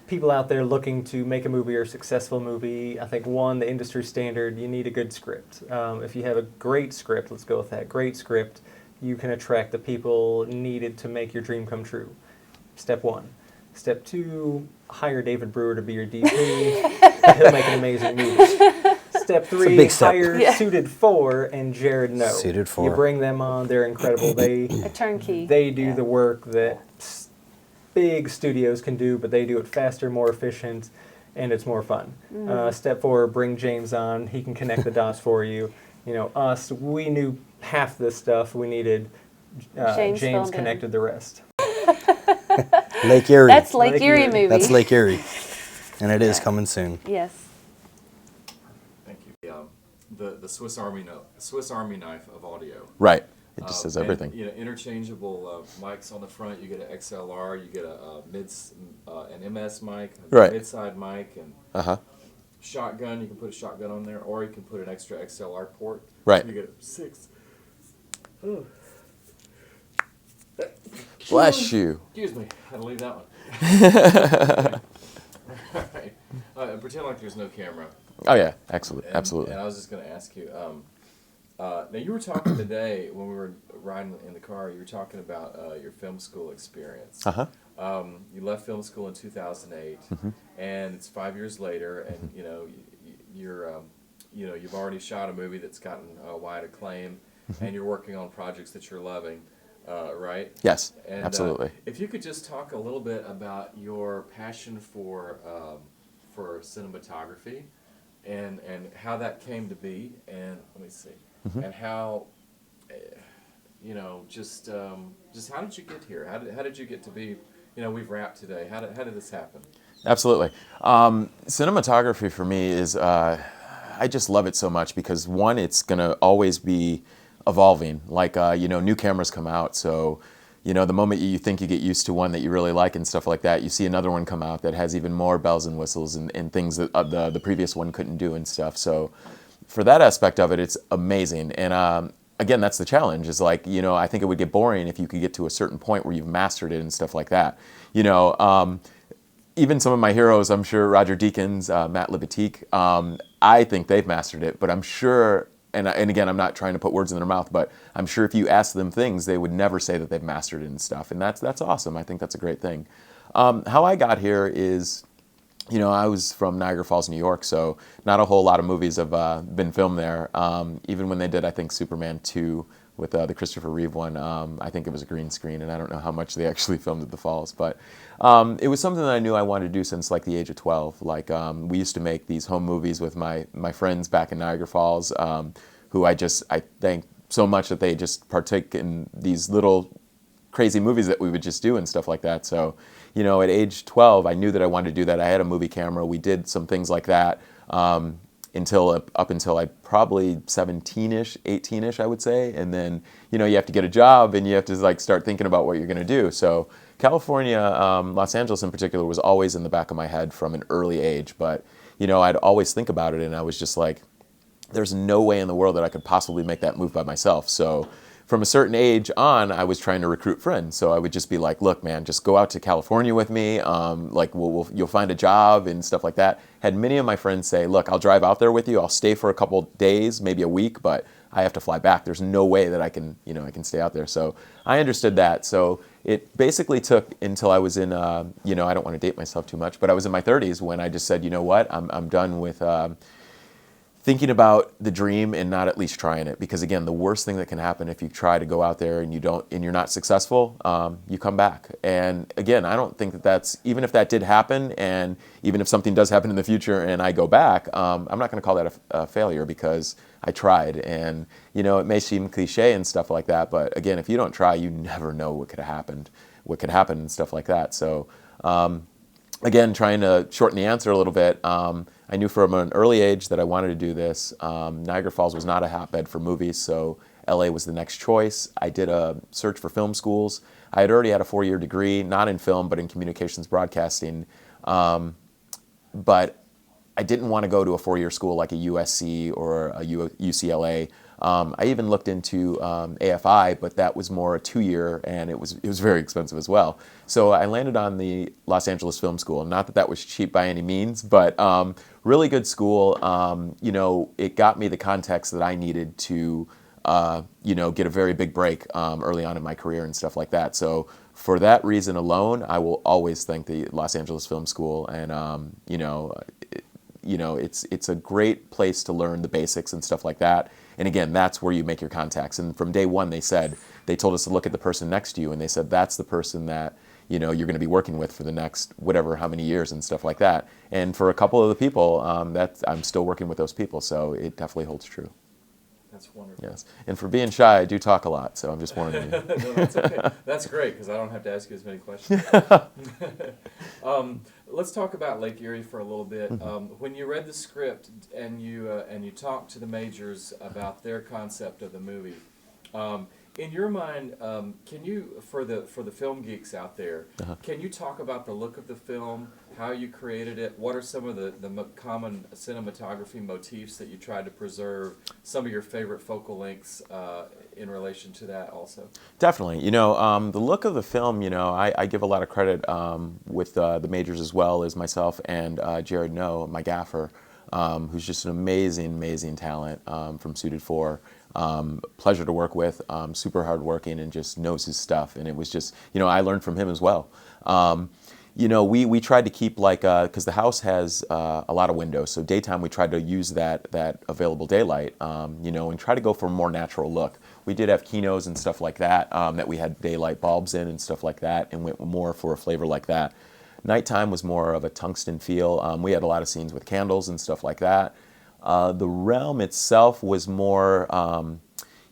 people out there looking to make a movie or a successful movie. I think one, the industry standard, you need a good script. If you have a great script, let's go with that, great script, you can attract the people needed to make your dream come true. Step one. Step two, hire David Brewer to be your DP. He'll make an amazing movie. Step three, big step. hire Suited 4 and Jared No. Suited 4. You bring them on, they're incredible. A turnkey. They do the work that big studios can do, but they do it faster, more efficient, and it's more fun. Step 4, bring James on. He can connect the dots for you. Us, we knew half this stuff. We needed James connected the rest. Lake Eerie. That's Lake Eerie movie. That's Lake Eerie, and it is coming soon. Yes. Thank you. The Swiss Army knife of audio. Right. It just says everything. And, interchangeable mics on the front. You get an XLR. You get an MS mic, a Right. mid-side mic, and shotgun. You can put a shotgun on there, or you can put an extra XLR port. Right. So you get 6. Bless you. Excuse me. Had to leave that one. All right. Pretend like there's no camera. Oh yeah, absolutely. And I was just going to ask you. Now you were talking today when we were riding in the car. You were talking about your film school experience. You left film school in 2008, and it's 5 years later, and you've already shot a movie that's gotten wide acclaim, and you're working on projects that you're loving, right? Yes, And, absolutely. If you could just talk a little bit about your passion for cinematography, and how that came to be, and let me see, and how, just how did you get here? How did you get to be? We've wrapped today. How did this happen? Absolutely. Cinematography for me is, I just love it so much because one, it's going to always be evolving. Like, new cameras come out, so, the moment you think you get used to one that you really like and stuff like that, you see another one come out that has even more bells and whistles and things that the previous one couldn't do and stuff. So for that aspect of it, it's amazing. And again, that's the challenge, is like, I think it would get boring if you could get to a certain point where you've mastered it and stuff like that. Even some of my heroes, I'm sure Roger Deakins, Matt Libatique, I think they've mastered it, but I'm sure, and again, I'm not trying to put words in their mouth, but I'm sure if you ask them things, they would never say that they've mastered it and stuff, and that's awesome. I think that's a great thing. How I got here is, I was from Niagara Falls, New York, so not a whole lot of movies have been filmed there. Even when they did, I think, Superman 2 with the Christopher Reeve one, I think it was a green screen, and I don't know how much they actually filmed at the Falls, but it was something that I knew I wanted to do since like the age of 12. Like, we used to make these home movies with my friends back in Niagara Falls, who I thank so much that they just partake in these little crazy movies that we would just do and stuff like that. So, at age 12, I knew that I wanted to do that. I had a movie camera. We did some things like that. up until I probably 17ish, 18ish, I would say. And then, you have to get a job and you have to like start thinking about what you're going to do. So California, Los Angeles in particular, was always in the back of my head from an early age. But, I'd always think about it, and I was just like, there's no way in the world that I could possibly make that move by myself. So from a certain age on, I was trying to recruit friends. So I would just be like, look, man, just go out to California with me. You'll find a job and stuff like that. Had many of my friends say, look, I'll drive out there with you. I'll stay for a couple days, maybe a week, but I have to fly back. There's no way that I can stay out there. So I understood that. So it basically took until I was in, I don't want to date myself too much, but I was in my 30s when I just said, you know what, I'm done with thinking about the dream and not at least trying it. Because again, the worst thing that can happen if you try to go out there and you're not successful, you come back. And again, I don't think that's, even if that did happen, and even if something does happen in the future and I go back, I'm not going to call that a failure, because I tried. And it may seem cliche and stuff like that, but again, if you don't try, you never know what could happen and stuff like that. So again, trying to shorten the answer a little bit, I knew from an early age that I wanted to do this. Niagara Falls was not a hotbed for movies, so LA was the next choice. I did a search for film schools. I had already had a 4-year degree, not in film, but in communications broadcasting. But I didn't want to go to a 4-year school like a USC or a UCLA. I even looked into AFI, but that was more a 2-year, and it was very expensive as well. So I landed on the Los Angeles Film School. Not that that was cheap by any means, but really good school. It got me the context that I needed to get a very big break early on in my career and stuff like that. So for that reason alone, I will always thank the Los Angeles Film School, and it's a great place to learn the basics and stuff like that. And again, that's where you make your contacts. And from day one, they told us to look at the person next to you, and they said that's the person that you're going to be working with for the next how many years and stuff like that. And for a couple of the people, I'm still working with those people, so it definitely holds true. That's wonderful. Yes, and for being shy, I do talk a lot, so I'm just warning you. No, that's okay. That's great, because I don't have to ask you as many questions. Let's talk about Lake Erie for a little bit. When you read the script and you talked to the majors about their concept of the movie, in your mind, can you, for the film geeks out there, can you talk about the look of the film, how you created it? What are some of the common cinematography motifs that you tried to preserve? Some of your favorite focal lengths in relation to that also? Definitely. The look of the film, I give a lot of credit with the majors as well as myself and Jared No, my gaffer, who's just an amazing, amazing talent from Suited 4. Pleasure to work with, super hardworking, and just knows his stuff. And it was just, I learned from him as well. We tried to keep because the house has a lot of windows, so daytime we tried to use that available daylight, and try to go for a more natural look. We did have kinos and stuff like that, that we had daylight bulbs in and stuff like that, and went more for a flavor like that. Nighttime was more of a tungsten feel. We had a lot of scenes with candles and stuff like that. The realm itself was more,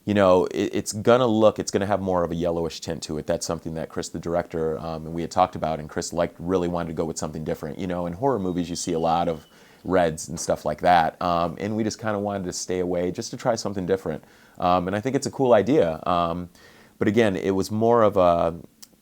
it's going to have more of a yellowish tint to it. That's something that Chris, the director, and we had talked about, and Chris really wanted to go with something different. In horror movies you see a lot of reds and stuff like that, and we just kind of wanted to stay away just to try something different. And I think it's a cool idea. But again, it was more of a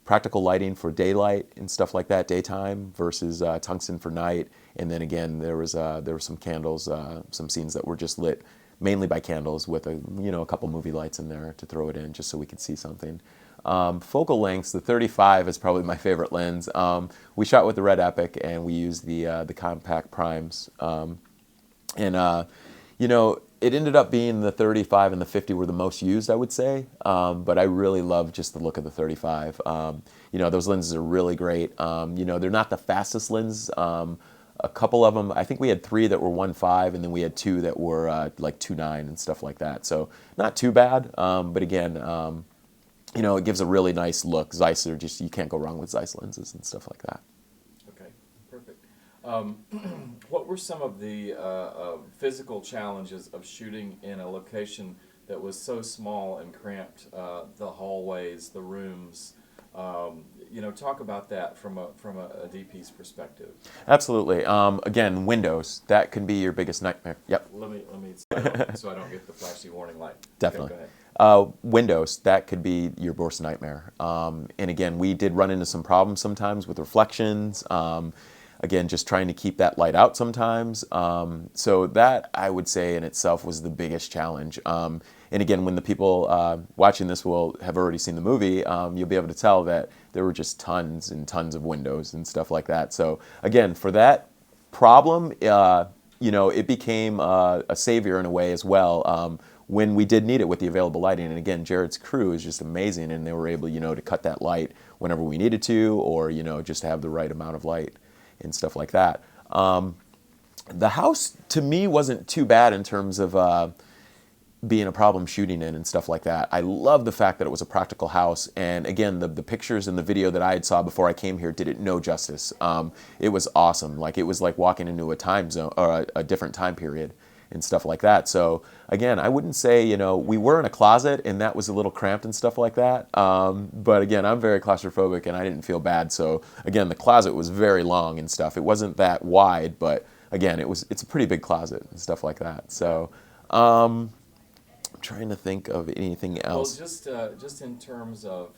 practical lighting for daylight and stuff like that, daytime, versus tungsten for night. And then again, there were some candles, some scenes that were just lit mainly by candles with a couple movie lights in there to throw it in just so we could see something. Focal lengths, the 35 is probably my favorite lens. We shot with the Red Epic, and we used the compact primes. It ended up being the 35 and the 50 were the most used, I would say. But I really love just the look of the 35. Those lenses are really great. They're not the fastest lens. A couple of them, I think we had 3 that were 1.5, and then we had 2 that were 2.9 and stuff like that. So not too bad, but again, it gives a really nice look. Zeiss are you can't go wrong with Zeiss lenses and stuff like that. Okay, perfect. What were some of the physical challenges of shooting in a location that was so small and cramped? The hallways, the rooms, talk about that from a DP's perspective. Absolutely. Again, windows, that can be your biggest nightmare. Yep. Let me so I don't get the flashy warning light. Definitely. Okay, go ahead. Windows, that could be your worst nightmare. And again, we did run into some problems sometimes with reflections. Again, just trying to keep that light out sometimes. So that, I would say, in itself was the biggest challenge. And again, when the people watching this will have already seen the movie, you'll be able to tell that there were just tons and tons of windows and stuff like that. So again, for that problem, it became a savior in a way as well. When we did need it with the available lighting. And again, Jared's crew is just amazing, and they were able, to cut that light whenever we needed to, or, just have the right amount of light and stuff like that. The house, to me, wasn't too bad in terms of being a problem shooting in and stuff like that. I love the fact that it was a practical house. And again, the pictures and the video that I had saw before I came here did it no justice. It was awesome. Like, it was like walking into a time zone or a different time period and stuff like that. So again, I wouldn't say, we were in a closet and that was a little cramped and stuff like that. But again, I'm very claustrophobic and I didn't feel bad. So again, the closet was very long and stuff. It wasn't that wide, but again, it's a pretty big closet and stuff like that. So, I'm trying to think of anything else. Well, just in terms of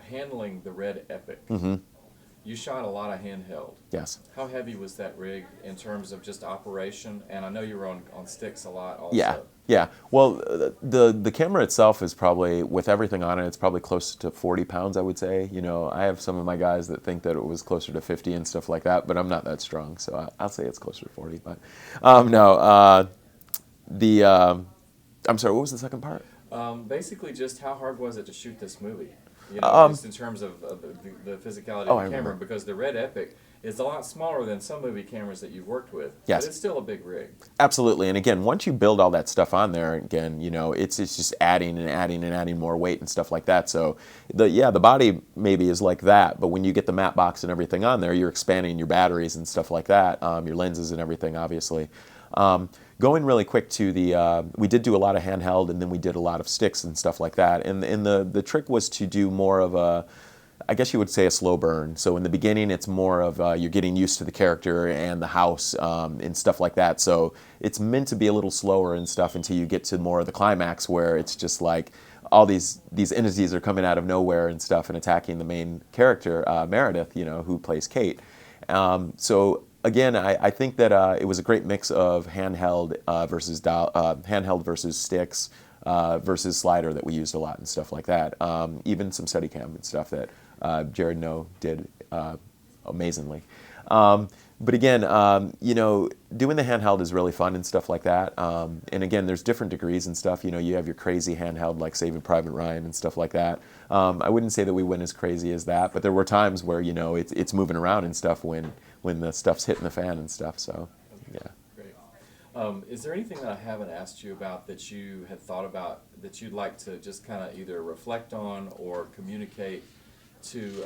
handling the Red Epic, you shot a lot of handheld. Yes. How heavy was that rig in terms of just operation? And I know you were on sticks a lot also. Yeah. Well, the camera itself is probably, with everything on it, it's probably close to 40 pounds, I would say. I have some of my guys that think that it was closer to 50 and stuff like that, but I'm not that strong, so I'll say it's closer to 40. But I'm sorry, what was the second part? Basically, just how hard was it to shoot this movie? Just in terms of the physicality of the camera, because the Red Epic is a lot smaller than some movie cameras that you've worked with. Yes. But it's still a big rig. Absolutely. And again, once you build all that stuff on there, again, it's just adding and adding and adding more weight and stuff like that. So the body maybe is like that, but when you get the matte box and everything on there, you're expanding your batteries and stuff like that, your lenses and everything, obviously. Going really quick to we did do a lot of handheld, and then we did a lot of sticks and stuff like that. And the trick was to do more of I guess you would say a slow burn. So in the beginning, it's more of you're getting used to the character and the house and stuff like that. So it's meant to be a little slower and stuff until you get to more of the climax, where it's just like all these entities are coming out of nowhere and stuff and attacking the main character, Meredith, who plays Kate. So again, I think that it was a great mix of handheld versus sticks versus slider that we used a lot and stuff like that. Even some Steadicam and stuff that Jared did amazingly. But again, doing the handheld is really fun and stuff like that. And again, there's different degrees and stuff. You have your crazy handheld like Saving Private Ryan and stuff like that. I wouldn't say that we went as crazy as that, but there were times where it's moving around and stuff when the stuff's hitting the fan and stuff. So, yeah. Great. Is there anything that I haven't asked you about that you had thought about that you'd like to just kind of either reflect on or communicate to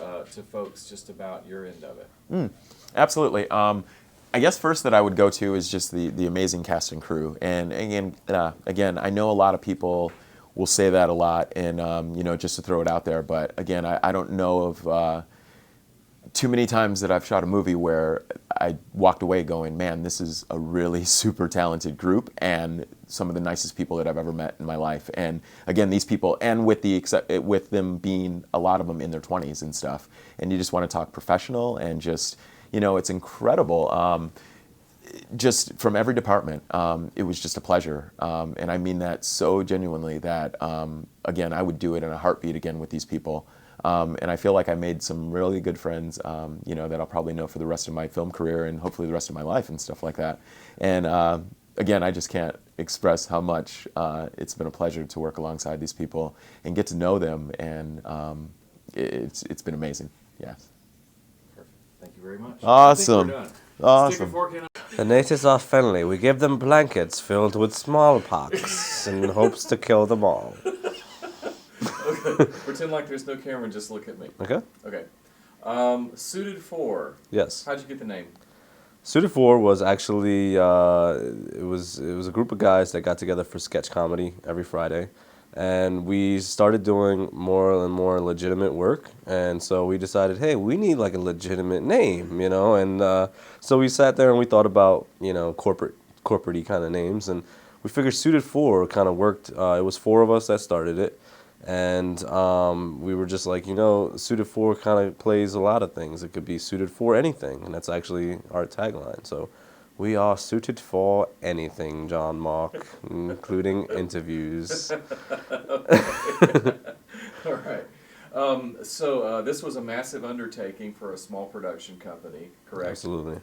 folks just about your end of it? Absolutely. I guess first that I would go to is just the amazing cast and crew. And again, I know a lot of people will say that a lot, and just to throw it out there. But again, I don't know of too many times that I've shot a movie where I walked away going, man, this is a really super talented group and some of the nicest people that I've ever met in my life. And again, these people, and with them being a lot of them in their 20s and stuff, and you just want to talk professional and just, it's incredible. Just from every department, it was just a pleasure. And I mean that so genuinely that, again, I would do it in a heartbeat again with these people. And I feel like I made some really good friends, that I'll probably know for the rest of my film career and hopefully the rest of my life and stuff like that. And again, I just can't express how much it's been a pleasure to work alongside these people and get to know them. And it's been amazing. Yes. Perfect. Thank you very much. Awesome. I think we're done. Awesome. Stick a fork in it. The natives are friendly. We give them blankets filled with smallpox in hopes to kill them all. Okay. Pretend like there's no camera and just look at me. Okay? Okay. Suited for. Yes. How'd you get the name? Suited for was actually it was a group of guys that got together for sketch comedy every Friday, And we started doing more and more legitimate work, and so we decided, hey, we need like a legitimate name, you know, and so we sat there and we thought about, you know, corporate-y kind of names, and we figured Suited For kind of worked. It was four of us that started it, and we were just like, you know, Suited For kind of plays a lot of things. It could be suited for anything, and that's actually our tagline. So we are suited for anything, John Mark, including interviews. All right. So this was a massive undertaking for a small production company, correct? Absolutely.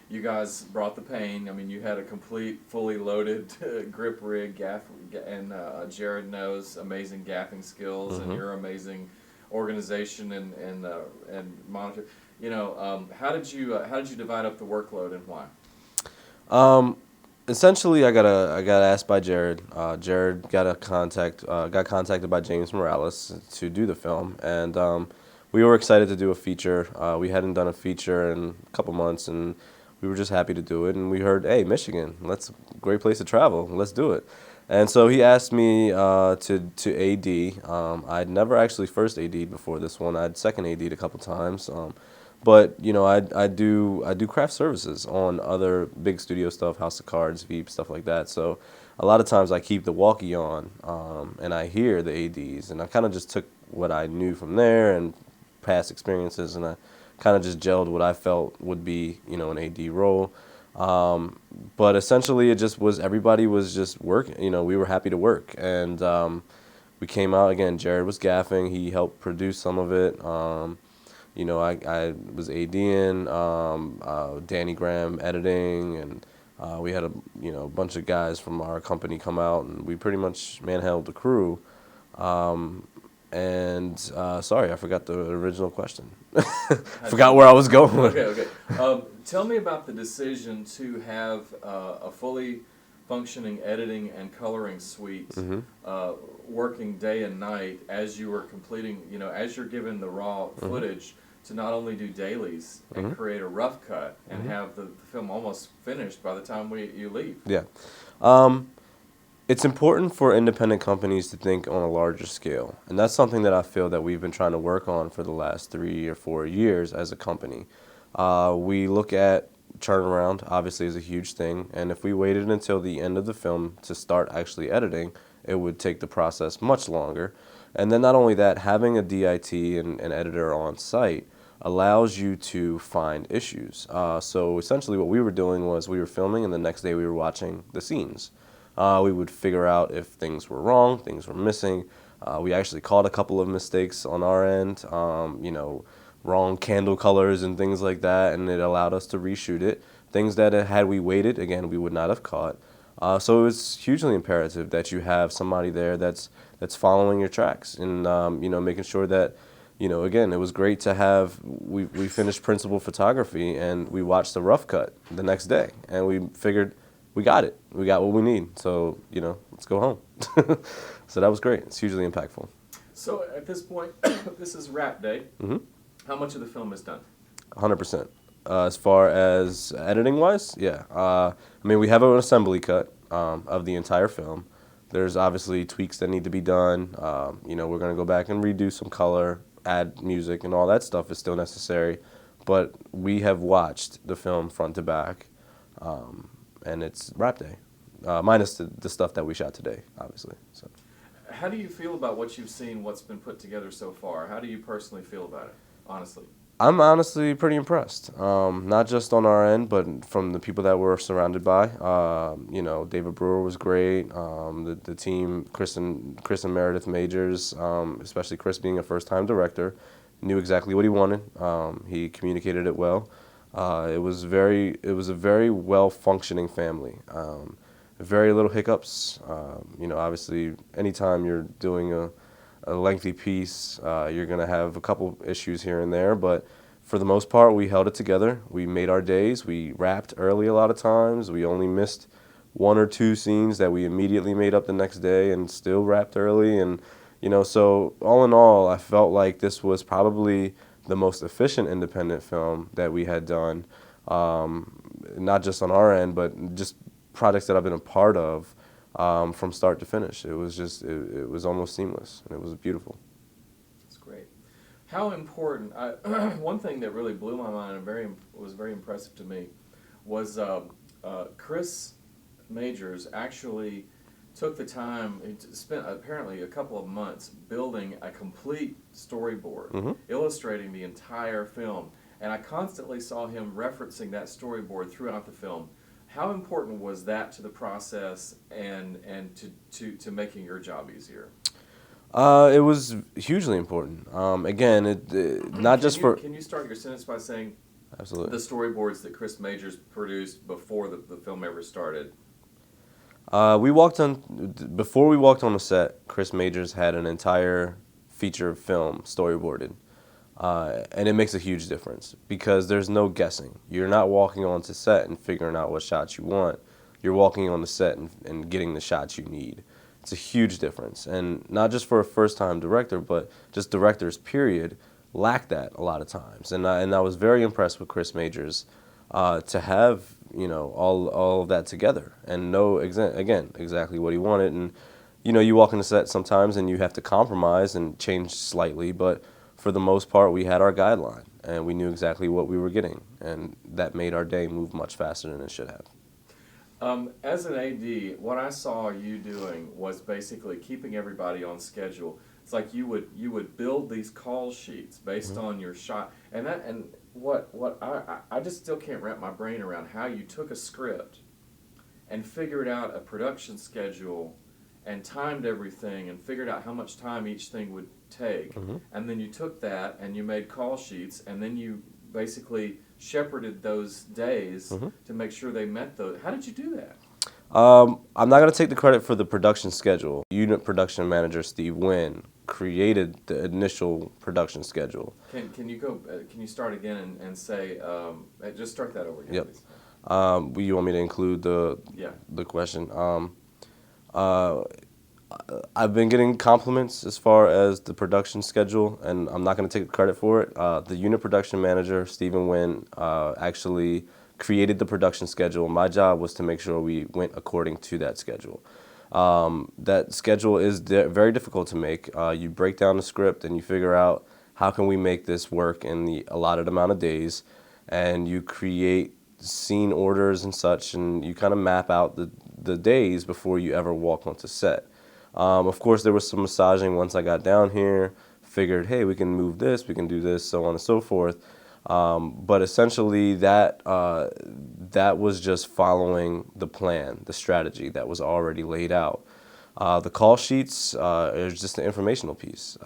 You guys brought the pain. I mean, you had a complete, fully loaded grip rig, gaff, and Jared knows amazing gaffing skills, and your amazing organization and monitor. You know, how did you divide up the workload and why? Essentially, I got asked by Jared. Jared got contacted by James Morales to do the film, and we were excited to do a feature. We hadn't done a feature in a couple months, and we were just happy to do it. And we heard, hey, Michigan, that's a great place to travel. Let's do it. And so he asked me to AD. I'd never actually first AD'd before this one. I'd second AD'd a couple times. But you know, I do craft services on other big studio stuff, House of Cards, Veep, stuff like that. So a lot of times I keep the walkie on, and I hear the ADs, and I kind of just took what I knew from there and past experiences, and I kind of just gelled what I felt would be, you know, an AD role. But essentially, it just was, everybody was just working. You know, we were happy to work, and we came out again. Jared was gaffing; he helped produce some of it. You know, I was ADing, Danny Graham editing, and we had a bunch of guys from our company come out, and we pretty much manhandled the crew. Sorry, I forgot the original question. Forgot where I was going. Okay. Tell me about the decision to have a fully functioning editing and coloring suite working day and night as you were completing, you know, as you're given the raw footage to not only do dailies and create a rough cut and have the film almost finished by the time you leave. Yeah. It's important for independent companies to think on a larger scale, and that's something that I feel that we've been trying to work on for the last 3 or 4 years as a company. We look at turnaround, obviously, is a huge thing, and if we waited until the end of the film to start actually editing, it would take the process much longer. And then not only that, having a DIT and an editor on site allows you to find issues. So essentially what we were doing was we were filming, and the next day we were watching the scenes. We would figure out if things were wrong, things were missing. We actually caught a couple of mistakes on our end, you know, wrong candle colors and things like that, and it allowed us to reshoot it. Things that had we waited, again, we would not have caught. So it's hugely imperative that you have somebody there that's following your tracks and you know, making sure that, you know, again, it was great to have, we finished principal photography and we watched the rough cut the next day, and we figured we got it. We got what we need. So, you know, let's go home. So that was great. It's hugely impactful. So at this point, this is wrap day. How much of the film is done? 100%. As far as editing-wise, yeah. I mean, we have an assembly cut of the entire film. There's obviously tweaks that need to be done. You know, we're going to go back and redo some color, add music, and all that stuff is still necessary. But we have watched the film front to back, and it's wrap day, minus the stuff that we shot today, obviously. So, how do you feel about what you've seen, what's been put together so far? How do you personally feel about it, honestly? I'm honestly pretty impressed, not just on our end, but from the people that we're surrounded by. You know, David Brewer was great. The team, Chris and Meredith Majors, especially Chris being a first-time director, knew exactly what he wanted. He communicated it well. It was a very well-functioning family. Very little hiccups. You know, obviously, anytime you're doing a lengthy piece, you're going to have a couple issues here and there, but for the most part, we held it together. We made our days. We wrapped early a lot of times. We only missed 1 or 2 scenes that we immediately made up the next day and still wrapped early. And, you know, so all in all, I felt like this was probably the most efficient independent film that we had done, not just on our end, but just projects that I've been a part of. from start to finish. It was just, it was almost seamless, and it was beautiful. That's great. How important, one thing that really blew my mind and was very impressive to me was Chris Majors actually took the time, he spent apparently a couple of months building a complete storyboard, illustrating the entire film. And I constantly saw him referencing that storyboard throughout the film. How important was that to the process and to making your job easier? It was hugely important. Again, not just for... Can you start your sentence by saying Absolutely. the storyboards that Chris Majors produced before the film ever started? Before we walked on the set, Chris Majors had an entire feature film storyboarded. And it makes a huge difference because there's no guessing. You're not walking onto set and figuring out what shots you want. You're walking on the set and getting the shots you need. It's a huge difference. And not just for a first-time director, but just directors, period, lack that a lot of times. And I was very impressed with Chris Majors to have, all of that together and know, exactly what he wanted. And, you walk into set sometimes and you have to compromise and change slightly, but for the most part, we had our guideline, and we knew exactly what we were getting, and that made our day move much faster than it should have. As an AD, what I saw you doing was basically keeping everybody on schedule. It's like you would build these call sheets based on your shot, and I just still can't wrap my brain around how you took a script and figured out a production schedule and timed everything and figured out how much time each thing would take, and then you took that and you made call sheets, and then you basically shepherded those days to make sure they met those. How did you do that? I'm not going to take the credit for the production schedule. Unit production manager Steve Wynn created the initial production schedule. Can you start again and say just start that over again, Yep. please? You want me to include the question? I've been getting compliments as far as the production schedule, and I'm not going to take the credit for it. The unit production manager, Stephen Wynn, actually created the production schedule. My job was to make sure we went according to that schedule. That schedule is very difficult to make. You break down the script and you figure out how can we make this work in the allotted amount of days, and you create scene orders and such, and you kind of map out the days before you ever walk onto set. Of course, there was some massaging once I got down here, figured, hey, we can move this, we can do this, so on and so forth. But essentially that was just following the plan, the strategy that was already laid out. The call sheets is just an informational piece.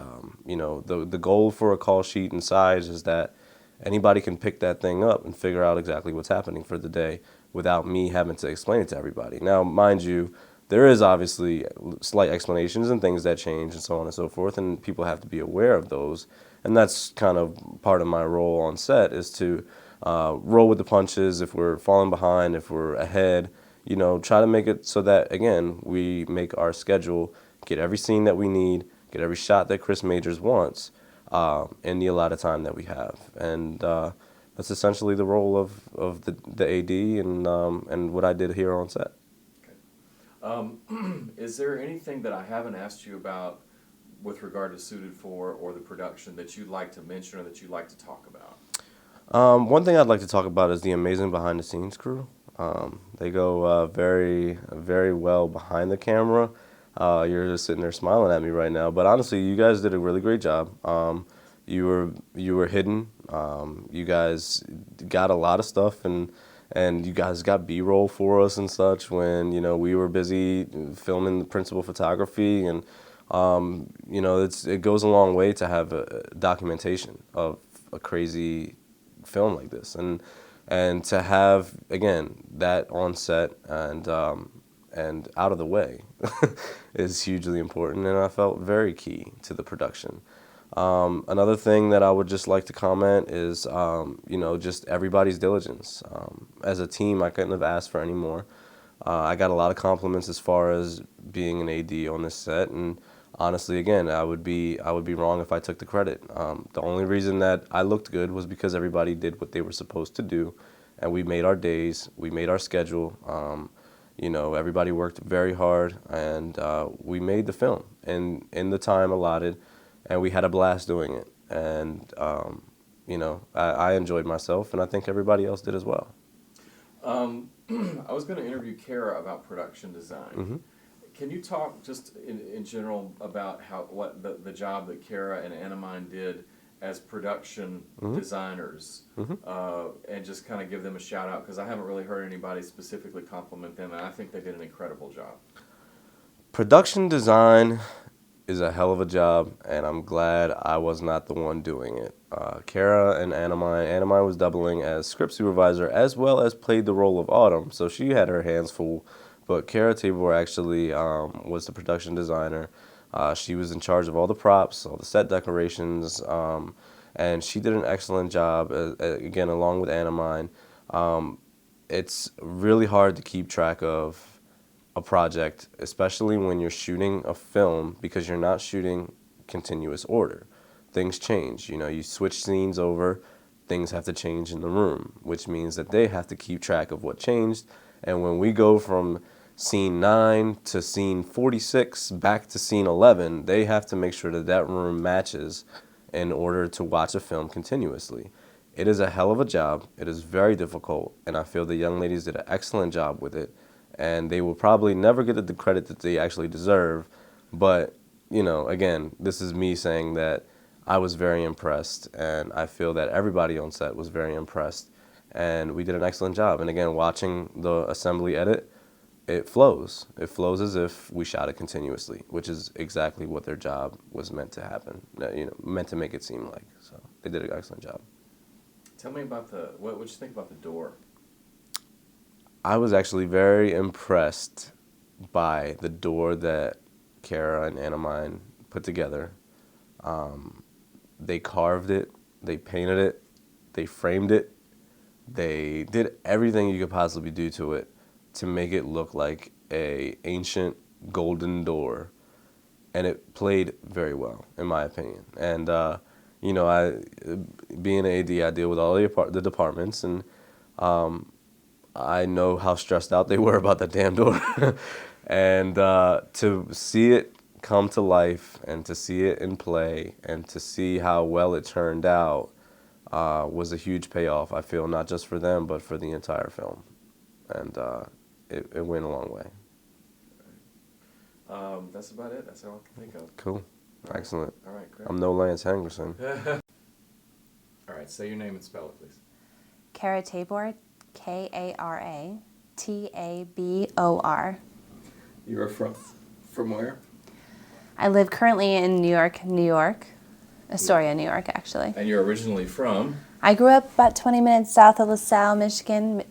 The goal for a call sheet and size is that anybody can pick that thing up and figure out exactly what's happening for the day without me having to explain it to everybody. Now, mind you, there is obviously slight explanations and things that change and so on and so forth, and people have to be aware of those. And that's kind of part of my role on set, is to roll with the punches. If we're falling behind, if we're ahead, try to make it so that, again, we make our schedule, get every scene that we need, get every shot that Chris Majors wants in the allotted time that we have. And that's essentially the role of the AD and what I did here on set. Is there anything that I haven't asked you about with regard to Suited For or the production that you'd like to mention or that you'd like to talk about? One thing I'd like to talk about is the amazing behind-the-scenes crew. They go very, very well behind the camera. You're just sitting there smiling at me right now, but honestly, you guys did a really great job. You were hidden. You guys got a lot of stuff, and you guys got B-roll for us and such when we were busy filming the principal photography, and it goes a long way to have a documentation of a crazy film like this, and to have, again, that on set and out of the way is hugely important, and I felt very key to the production. Another thing that I would just like to comment is, just everybody's diligence. As a team, I couldn't have asked for any more. I got a lot of compliments as far as being an AD on this set, and honestly, again, I would be wrong if I took the credit. The only reason that I looked good was because everybody did what they were supposed to do, and we made our days, we made our schedule. Everybody worked very hard, and we made the film in the time allotted, and we had a blast doing it. And, I enjoyed myself, and I think everybody else did as well. I was going to interview Kara about production design. Can you talk just in general about what the job that Kara and Anamine did as production designers, and just kind of give them a shout out, because I haven't really heard anybody specifically compliment them, and I think they did an incredible job. Production design is a hell of a job, and I'm glad I was not the one doing it. Kara and Anamine was doubling as script supervisor as well as played the role of Autumn, so she had her hands full. But Kara Tabor actually was the production designer. She was in charge of all the props, all the set decorations, and she did an excellent job, again, along with Anamine. It's really hard to keep track of a project, especially when you're shooting a film, because you're not shooting continuous order. Things change. You switch scenes over, things have to change in the room, which means that they have to keep track of what changed. And when we go from scene 9 to scene 46 back to scene 11, they have to make sure that that room matches in order to watch a film continuously. It is a hell of a job. It is very difficult, and I feel the young ladies did an excellent job with it, and they will probably never get the credit that they actually deserve. But, again, this is me saying that I was very impressed, and I feel that everybody on set was very impressed, and we did an excellent job. And again, watching the assembly edit, it flows. It flows as if we shot it continuously, which is exactly what their job was meant to happen, meant to make it seem like. So they did an excellent job. Tell me about what you think about the door? I was actually very impressed by the door that Kara and Anamine put together. They carved it, they painted it, they framed it, they did everything you could possibly do to it to make it look like a ancient golden door, and it played very well, in my opinion. And being an AD, I deal with all the departments, and I know how stressed out they were about that damn door. And to see it come to life, and to see it in play, and to see how well it turned out was a huge payoff, I feel, not just for them, but for the entire film. And it went a long way. That's about it. That's all I can think of. Cool. All Excellent. All right, great. I'm no Lance Henderson. All right, say your name and spell it, please. Kara Tabor, Kara Tabor. You are from where? I live currently in New York. Astoria, New York, actually. And you're originally from? I grew up about 20 minutes south of LaSalle, Michigan,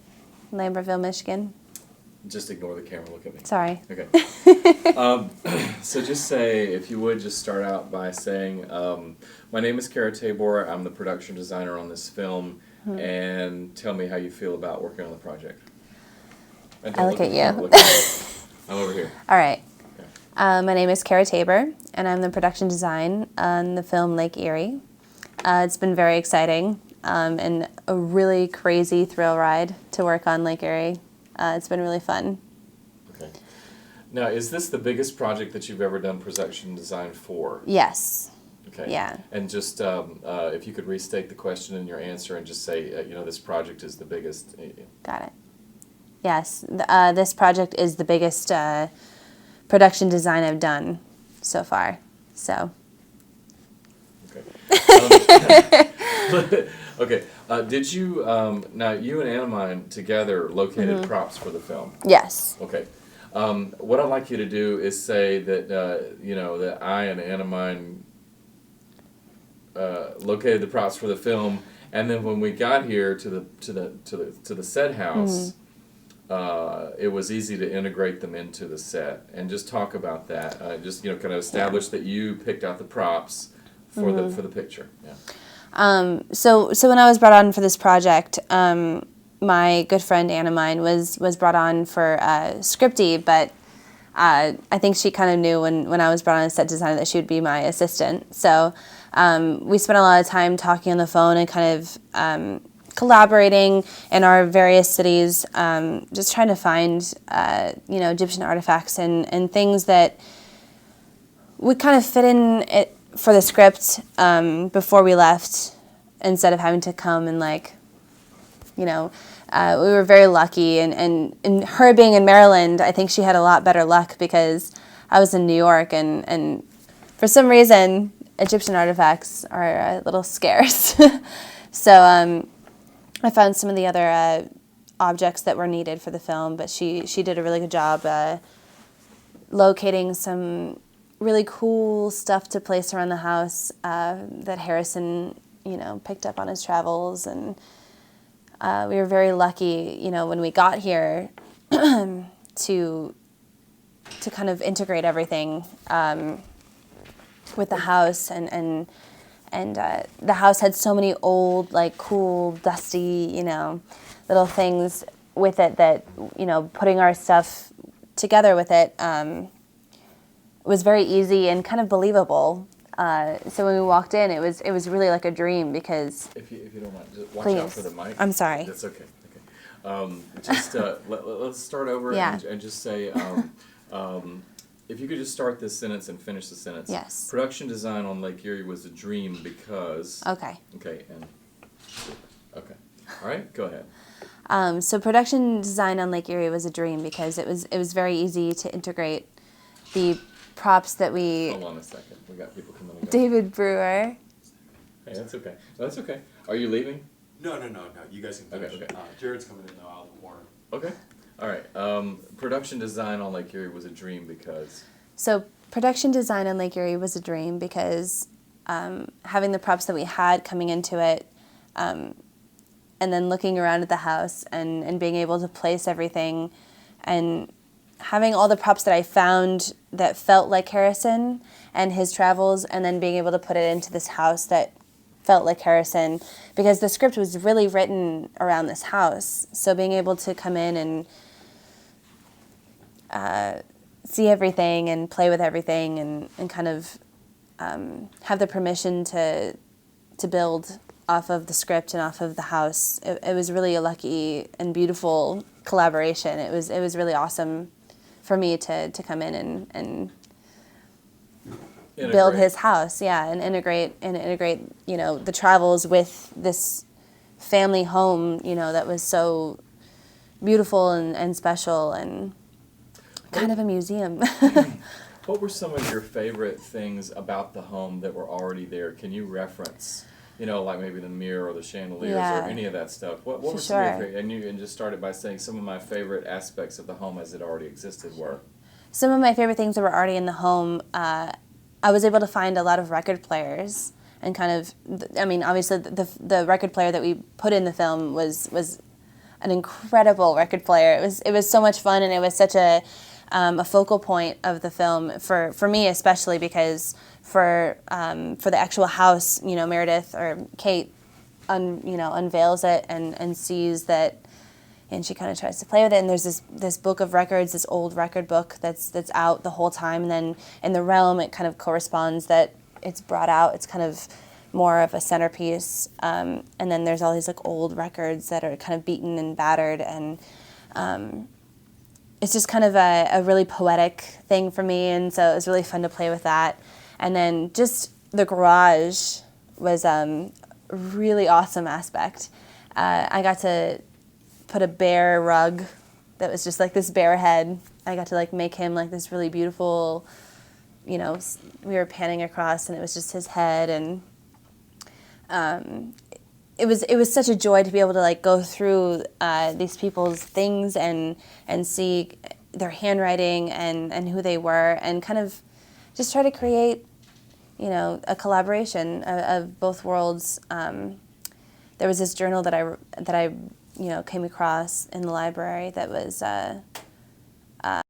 Lambertville, Michigan. Just ignore the camera, look at me. Sorry. Okay. So just say, if you would, just start out by saying, my name is Kara Tabor, I'm the production designer on this film, and tell me how you feel about working on the project. And I look at you. Look at me. I'm over here. All right. Okay. My name is Kara Tabor, and I'm the production design on the film Lake Eerie. It's been very exciting and a really crazy thrill ride to work on Lake Eerie. It's been really fun. Okay. Now, is this the biggest project that you've ever done production design for? Yes. Okay. Yeah. And just if you could restate the question in your answer and just say, this project is the biggest. Got it. Yes. This project is the biggest production design I've done so far. So. Okay. Okay. Did you, now you and Anamine together located props for the film? Yes. Okay. What I'd like you to do is say that, that I and Anamine located the props for the film, and then when we got here to the set house, it was easy to integrate them into the set. And just talk about that. Just kind of establish that you picked out the props for the picture. Yeah. So when I was brought on for this project, my good friend Anamine was brought on for scripty, but I think she kind of knew when I was brought on as set designer that she would be my assistant. So we spent a lot of time talking on the phone and kind collaborating in our various cities, just trying to find, Egyptian artifacts and things that would kind of fit in it for the script before we left, instead of having to come and we were very lucky. And her being in Maryland, I think she had a lot better luck because I was in New York, and for some reason, Egyptian artifacts are a little scarce. So I found some of the other objects that were needed for the film, but she did a really good job locating some really cool stuff to place around the house that Harrison, picked up on his travels. And we were very lucky, when we got here to kind of integrate everything with the house. And the house had so many old, cool, dusty, little things with it that, putting our stuff together with it was very easy and kind of believable. So when we walked in, it was really like a dream because. If you don't mind, just watch Please. out for the mic. I'm sorry. That's okay. Let's start over Yeah. and just say, if you could just start this sentence and finish the sentence. Yes. Production design on Lake Erie was a dream because. Okay. Okay, and. Okay. All right, go ahead. So production design on Lake Erie was a dream because it was very easy to integrate the props that we. Hold on a second. We got people coming and going. David Brewer. Hey, that's okay. That's okay. Are you leaving? No. You guys can finish. Okay. Jared's coming in though out of the corner. Okay. All right. Production design on Lake Erie was a dream because. So production design on Lake Erie was a dream because having the props that we had coming into it, and then looking around at the house and being able to place everything, and having all the props that I found that felt like Harrison and his travels, and then being able to put it into this house that felt like Harrison, because the script was really written around this house. So being able to come in and see everything and play with everything and kind of have the permission to build off of the script and off of the house. It was really a lucky and beautiful collaboration. It was really awesome for me to come in and build his house, and integrate the travels with this family home, that was so beautiful and special and kind of a museum. What were some of your favorite things about the home that were already there? Can you reference, like maybe the mirror or the chandeliers or any of that stuff? What were some of your favorite? And you just started by saying some of my favorite aspects of the home as it already existed were. Some of my favorite things that were already in the home, I was able to find a lot of record players and kind of, obviously the record player that we put in the film was an incredible record player. It was so much fun, and it was such a focal point of the film for me especially, because for the actual house, Meredith or Kate, unveils it and sees that, and she kind of tries to play with it. And there's this book of records, this old record book that's out the whole time. And then in the realm, it kind of corresponds that it's brought out. It's kind of more of a centerpiece. And then there's all these old records that are kind of beaten and battered, and it's just kind of a really poetic thing for me. And so it was really fun to play with that. And then just the garage was a really awesome aspect. I got to put a bear rug that was just this bear head. I got to make him this really beautiful, we were panning across and it was just his head, and it was such a joy to be able to go through these people's things and see their handwriting and who they were, and kind of just try to create, a collaboration of both worlds. There was this journal that I came across in the library that was